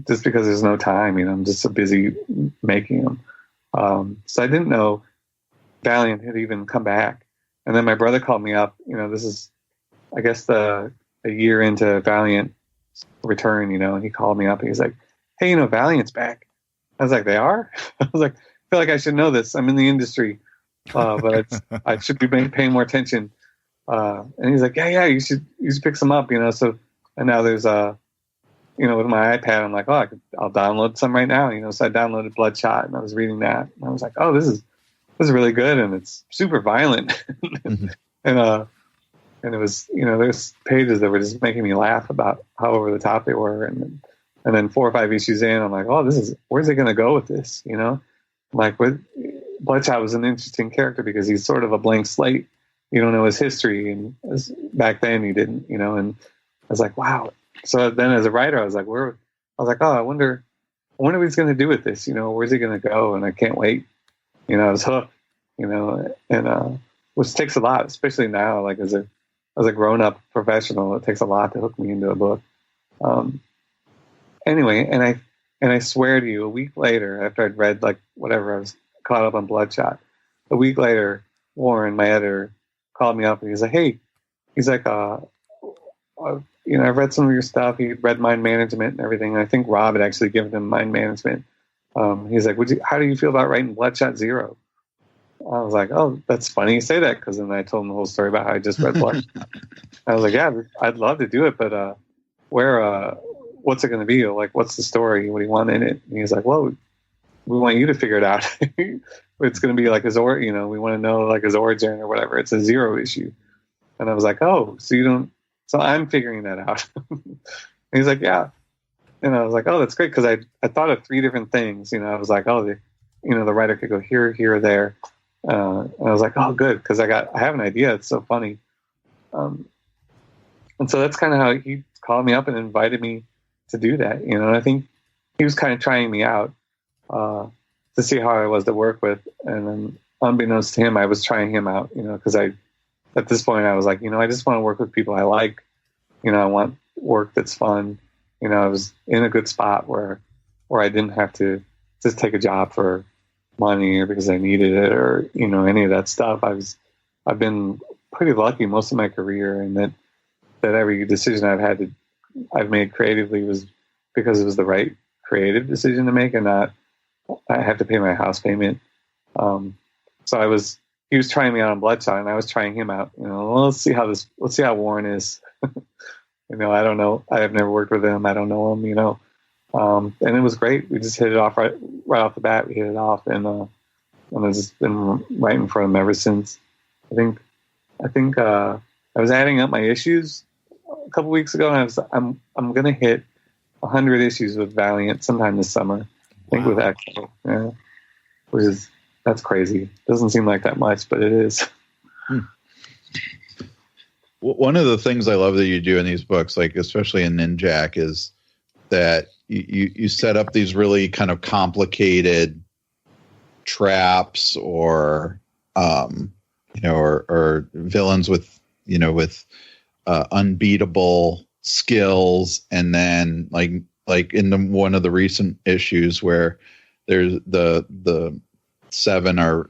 S3: just because there's no time. I'm just so busy making them. So I didn't know Valiant had even come back. And then my brother called me up. This is, I guess, a year into Valiant return, and he called me up and he's like, hey, Valiant's back. I was like, they are? I was like, I feel like I should know this. I'm in the industry, but I should be paying more attention. And he's like, yeah, you should pick some up, So, and now there's with my iPad, I'm like, I'll download some right now, So I downloaded Bloodshot and I was reading that, and I was like, oh, this is really good, and it's super violent, and it was, there's pages that were just making me laugh about how over the top they were, and then 4 or 5 issues in, I'm like, oh, where's it going to go with this, Like, Bloodshot was an interesting character because he's sort of a blank slate. You don't know his history, and back then he didn't, and I was like, wow. So then as a writer, I was like, I wonder what he's going to do with this, where's he going to go? And I can't wait. I was hooked, and which takes a lot, especially now, like as a grown-up professional, it takes a lot to hook me into a book. Anyway, and I swear to you, a week later, after I'd read like whatever, I was caught up on Bloodshot. A week later, Warren, my editor, called me up and he's like, hey, I've read some of your stuff. He read Mind Management and everything. And I think Rob had actually given him Mind Management. He's like, how do you feel about writing Bloodshot Zero? I was like, oh, that's funny you say that, because then I told him the whole story about how I just read Bloodshot. I was like, yeah, I'd love to do it, but what's it going to be? Like, what's the story? What do you want in it? And he's like, well, we want you to figure it out. It's going to be like his we want to know like his origin or whatever. It's a zero issue. And I was like, oh, so I'm figuring that out. And he's like, yeah. And I was like, oh, that's great. Cause I thought of 3 different things, I was like, oh, the writer could go here, here, or there. And I was like, oh, good. Cause I have an idea. It's so funny. And so that's kind of how he called me up and invited me to do that. And I think he was kind of trying me out, to see how I was to work with. And then unbeknownst to him, I was trying him out, because at this point I was like, I just want to work with people I like, I want work that's fun. I was in a good spot where I didn't have to just take a job for money or because I needed it or, any of that stuff. I've been pretty lucky most of my career, and that every decision I've made creatively was because it was the right creative decision to make, and not I have to pay my house payment. So he was trying me out on Bloodshot, and I was trying him out. Let's see how Warren is. I don't know. I have never worked with him. I don't know him. And it was great. We just hit it off right off the bat. We hit it off, and I've just been writing for him ever since. I think I was adding up my issues a couple weeks ago, and I'm gonna hit 100 issues with Valiant sometime this summer. I think with Expo, yeah, that's crazy. Doesn't seem like that much, but it is.
S2: One of the things I love that you do in these books, like especially in Ninjak, is that you set up these really kind of complicated traps or or villains with unbeatable skills, and then like in one of the recent issues where there's the seven are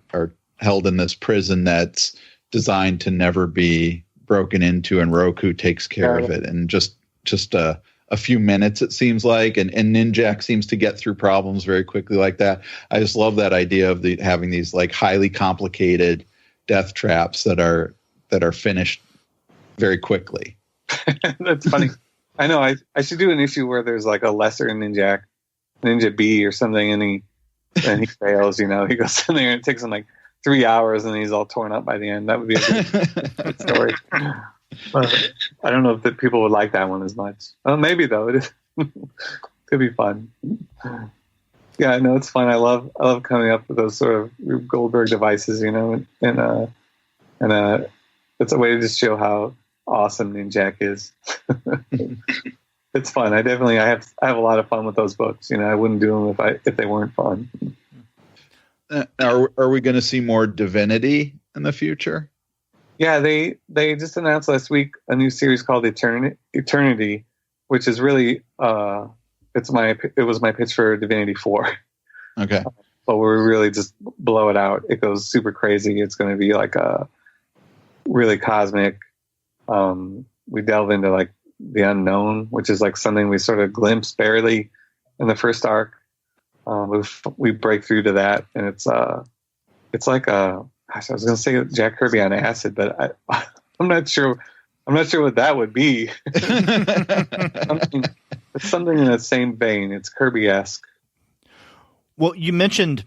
S2: held in this prison that's designed to never be broken into, and Roku takes care of it, and just a few minutes it seems like, and Ninjak seems to get through problems very quickly like that. I just love that idea of having these like highly complicated death traps that are finished very quickly.
S3: That's funny. I know. I should do an issue where there's like a lesser Ninja B or something, and he fails. He goes in there and it takes him like 3 hours, and he's all torn up by the end. That would be a good story. But I don't know if people would like that one as much. Maybe though. It is. Could be fun. Yeah, no, it's fun. I love coming up with those sort of Rube Goldberg devices, and it's a way to just show how awesome Ninjak is. It's fun. I have a lot of fun with those books. I wouldn't do them if they weren't fun.
S2: Are we going to see more Divinity in the future?
S3: Yeah, they just announced last week a new series called Eternity, which is really it was my pitch for Divinity 4.
S2: Okay.
S3: But we're really just blow it out. It goes super crazy. It's going to be like a really cosmic. We delve into like the unknown, which is like something we sort of glimpse barely in the first arc. We break through to that, and it's like I was going to say Jack Kirby on acid, but I'm not sure. I'm not sure what that would be. It's something in that same vein. It's Kirby-esque.
S1: Well, you mentioned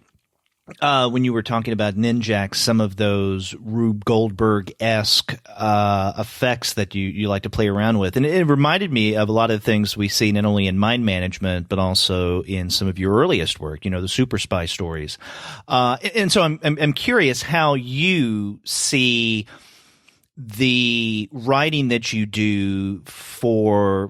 S1: when you were talking about Ninjak, some of those Rube Goldberg-esque effects that you like to play around with. And it reminded me of a lot of things we see not only in Mind Management, but also in some of your earliest work, the Super Spy stories. And so I'm curious how you see the writing that you do for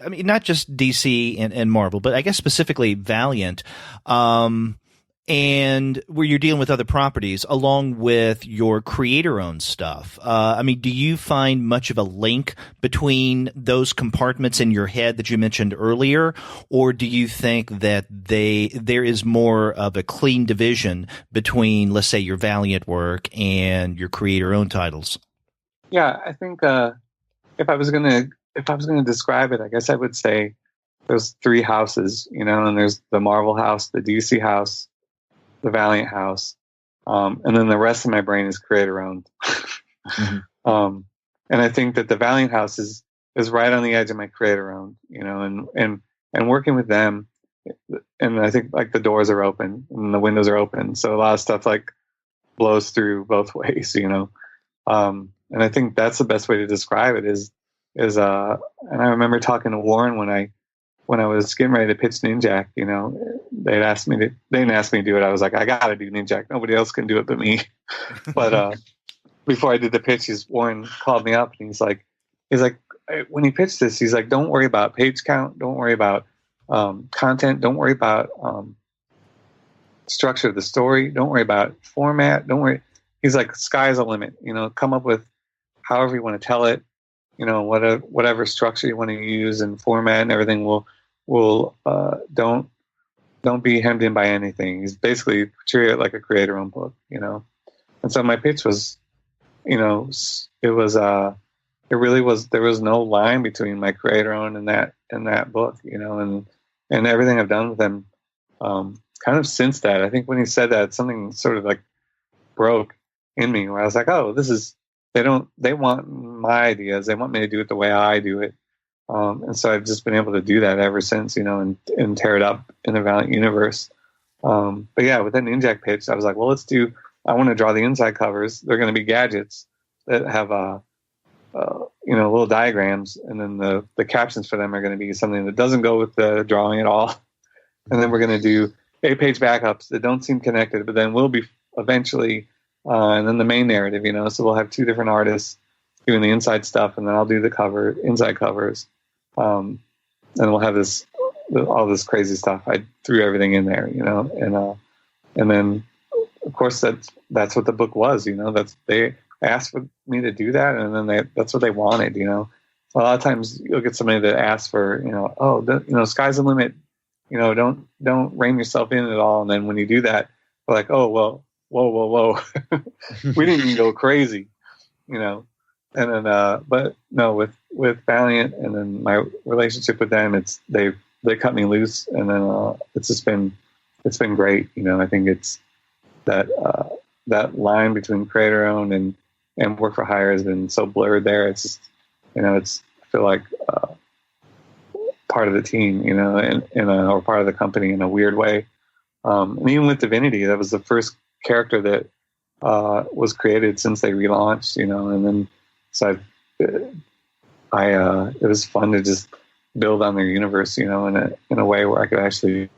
S1: not just DC and Marvel, but I guess specifically Valiant, and where you're dealing with other properties along with your creator-owned stuff. Do you find much of a link between those compartments in your head that you mentioned earlier, or do you think that there is more of a clean division between, let's say, your Valiant work and your creator-owned titles?
S3: Yeah, I think if I was gonna describe it, I guess I would say there's three houses, and there's the Marvel house, the DC house, the Valiant house, and then the rest of my brain is creator-owned. Mm-hmm. And I think that the Valiant house is right on the edge of my creator-owned, and working with them, and I think like the doors are open and the windows are open, so a lot of stuff like blows through both ways, and I think that's the best way to describe it is and I remember talking to Warren when I was getting ready to pitch Ninjak, they didn't ask me to do it. I was like, I gotta do Ninjak. Nobody else can do it but me. But before I did the pitch, Warren called me up and he's like, when he pitched this, he's like, don't worry about page count, don't worry about content, don't worry about structure of the story, don't worry about format, don't worry. He's like, sky's the limit. Come up with however you want to tell it. Whatever structure you want to use and format and everything will don't be hemmed in by anything. He's basically treat it like a creator-owned book, And so my pitch was, it was there was no line between my creator-owned and that book, and everything I've done with him, kind of since that. I think when he said that, something sort of like broke in me where I was like, oh, they want my ideas. They want me to do it the way I do it. And so I've just been able to do that ever since, and tear it up in the Valiant universe. But yeah, with that Ninjak pitch, I was like, well, I want to draw the inside covers. They're going to be gadgets that have, little diagrams. And then the captions for them are going to be something that doesn't go with the drawing at all. And then we're going to do 8-page backups that don't seem connected, but then will be eventually, and then the main narrative, so we'll have two different artists doing the inside stuff, and then I'll do the inside covers. And we'll have all this crazy stuff. I threw everything in there, and then of course, that's what the book was. They asked for me to do that, and then that's what they wanted. A lot of times you'll get somebody that asks for, sky's the limit. Don't rein yourself in at all. And then when you do that, they're like, oh, well, whoa. We didn't even go crazy, And then, but no, with Valiant and then my relationship with them, they cut me loose, and then it's been great. I think it's that line between creator owned and work for hire has been so blurred there. It's just, I feel like part of the team, or part of the company in a weird way. And even with Divinity, that was the first character that was created since they relaunched, and then so it was fun to just build on their universe, in a way where I could actually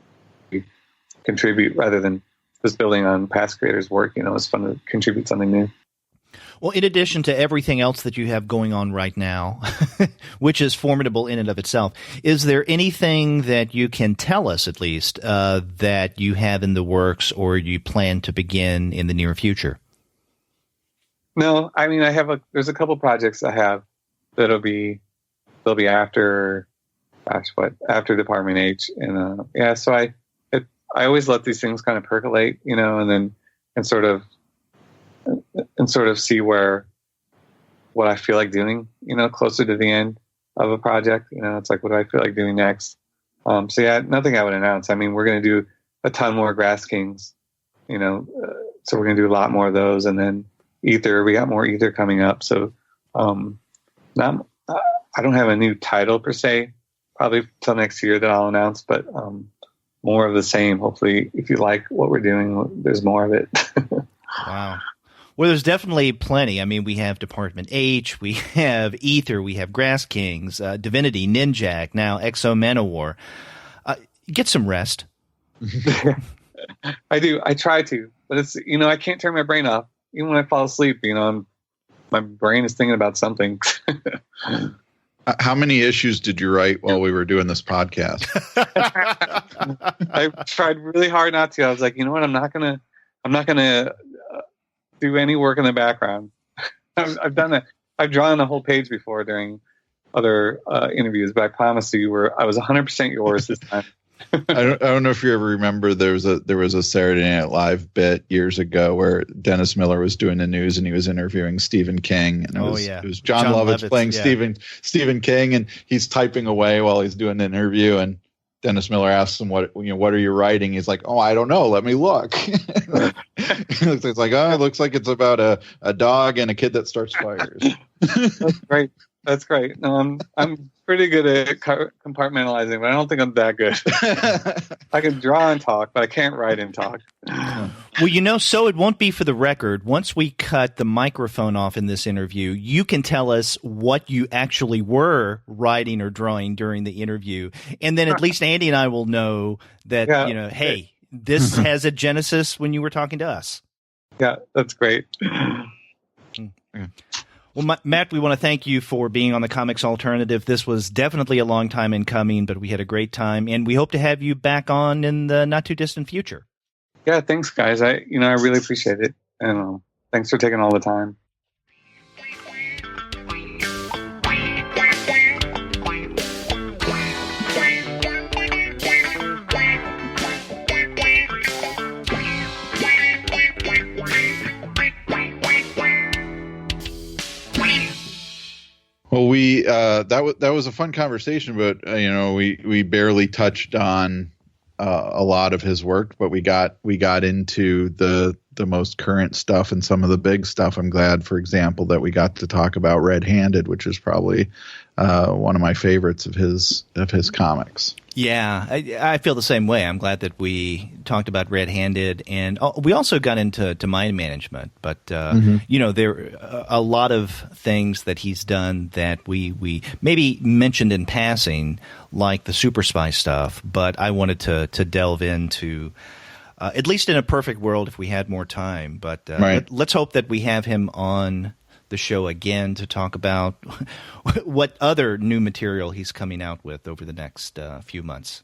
S3: contribute rather than just building on past creators' work. It was fun to contribute something new.
S1: Well, in addition to everything else that you have going on right now, which is formidable in and of itself, is there anything that you can tell us, at least, that you have in the works or you plan to begin in the near future?
S3: No, I mean, there's a couple projects I have they'll be after, after Department H, and so I always let these things kind of percolate, and sort of see what I feel like doing, closer to the end of a project. It's like, what do I feel like doing next? So yeah, nothing I would announce. I mean, we're going to do a ton more Grass Kings, so we're going to do a lot more of those, and then Ether. We got more Ether coming up. So, I don't have a new title per se, probably till next year that I'll announce, but more of the same. Hopefully, if you like what we're doing, there's more of it.
S1: Wow. Well, there's definitely plenty. I mean, we have Department H, we have Ether, we have Grass Kings, Divinity, Ninjak, now Exo Manowar. Get some rest.
S3: I do. I try to, but it's, I can't turn my brain off. Even when I fall asleep, my brain is thinking about something.
S2: How many issues did you write while we were doing this podcast?
S3: I tried really hard not to. I was like, you know what? I'm not gonna do any work in the background. I've done that. I've drawn a whole page before during other interviews, but I promise you, I was 100% yours this time.
S2: I don't know if you ever remember, there was a Saturday Night Live bit years ago where Dennis Miller was doing the news and he was interviewing Stephen King, and it was John Lovitz playing Stephen King, and he's typing away while he's doing the interview, and Dennis Miller asks him, what are you writing? He's like, oh, I don't know, let me look. It's like, oh, it looks like it's about a dog and a kid that starts fires. That's great. No, I'm pretty good at compartmentalizing, but I don't think I'm that good. I can draw and talk, but I can't write and talk.
S1: Well, so it won't be for the record. Once we cut the microphone off in this interview, you can tell us what you actually were writing or drawing during the interview, and then at least Andy and I will know that, hey, this has a genesis when you were talking to us.
S3: Yeah, that's great.
S1: Well, Matt, we want to thank you for being on the Comics Alternative. This was definitely a long time in coming, but we had a great time, and we hope to have you back on in the not-too-distant future.
S3: Yeah, thanks, guys. I really appreciate it, and thanks for taking all the time.
S2: Well, that was a fun conversation, but we barely touched on a lot of his work, but we got into the most current stuff and some of the big stuff. I'm glad, for example, that we got to talk about Red Handed, which is probably one of my favorites of his comics.
S1: Yeah, I feel the same way. I'm glad that we talked about Red Handed, and we also got into mind management. But there are a lot of things that he's done that we maybe mentioned in passing, like the Super Spy stuff. But I wanted to delve into, at least in a perfect world, if we had more time. But let's hope that we have him on the show again to talk about what other new material he's coming out with over the next few months.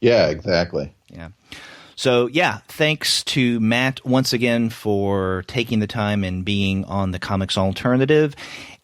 S2: Yeah, exactly.
S1: Yeah. So, yeah, thanks to Matt once again for taking the time and being on the Comics Alternative.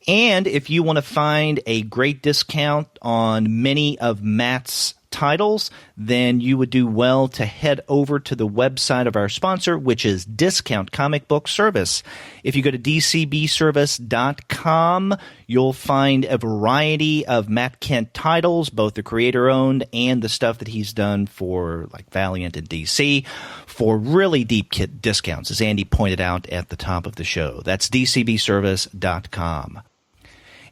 S1: And if you want to find a great discount on many of Matt's titles, then you would do well to head over to the website of our sponsor, which is Discount Comic Book Service. If you go to dcbservice.com, you'll find a variety of Matt Kindt titles, both the creator-owned and the stuff that he's done for like Valiant and DC, for really deep discounts, as Andy pointed out at the top of the show. That's dcbservice.com.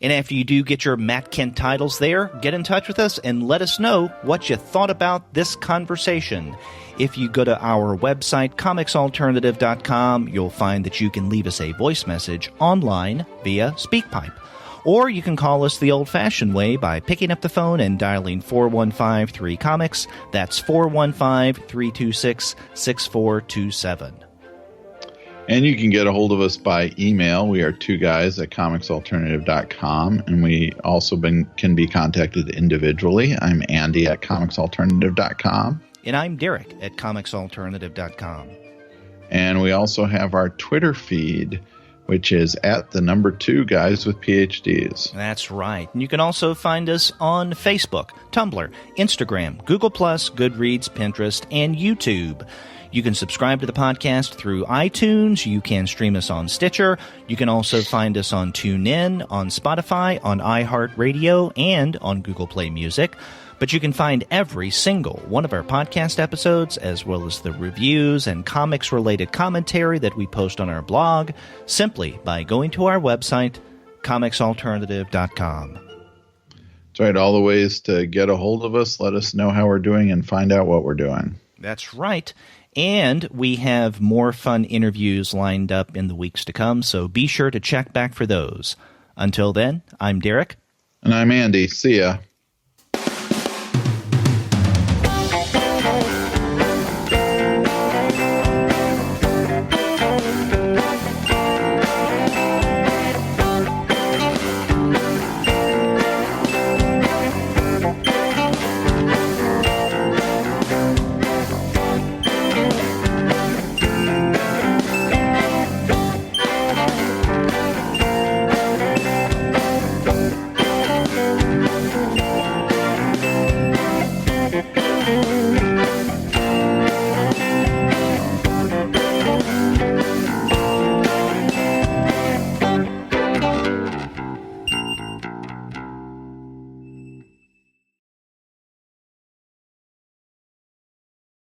S1: And after you do get your Matt Kindt titles there, get in touch with us and let us know what you thought about this conversation. If you go to our website, comicsalternative.com, you'll find that you can leave us a voice message online via SpeakPipe. Or you can call us the old-fashioned way by picking up the phone and dialing 4153-COMICS. That's 415-326-6427.
S2: And you can get a hold of us by email. We are two guys at comicsalternative.com, and we also can be contacted individually. I'm Andy at comicsalternative.com.
S1: And I'm Derek at comicsalternative.com.
S2: And we also have our Twitter feed, which is at the number 2 guys with PhDs.
S1: That's right. And you can also find us on Facebook, Tumblr, Instagram, Google+, Goodreads, Pinterest, and YouTube. You can subscribe to the podcast through iTunes. You can stream us on Stitcher. You can also find us on TuneIn, on Spotify, on iHeartRadio, and on Google Play Music. But you can find every single one of our podcast episodes, as well as the reviews and comics-related commentary that we post on our blog, simply by going to our website, comicsalternative.com.
S2: That's right. All the ways to get a hold of us, let us know how we're doing, and find out what we're doing.
S1: That's right. And we have more fun interviews lined up in the weeks to come, so be sure to check back for those. Until then, I'm Derek.
S2: And I'm Andy. See ya.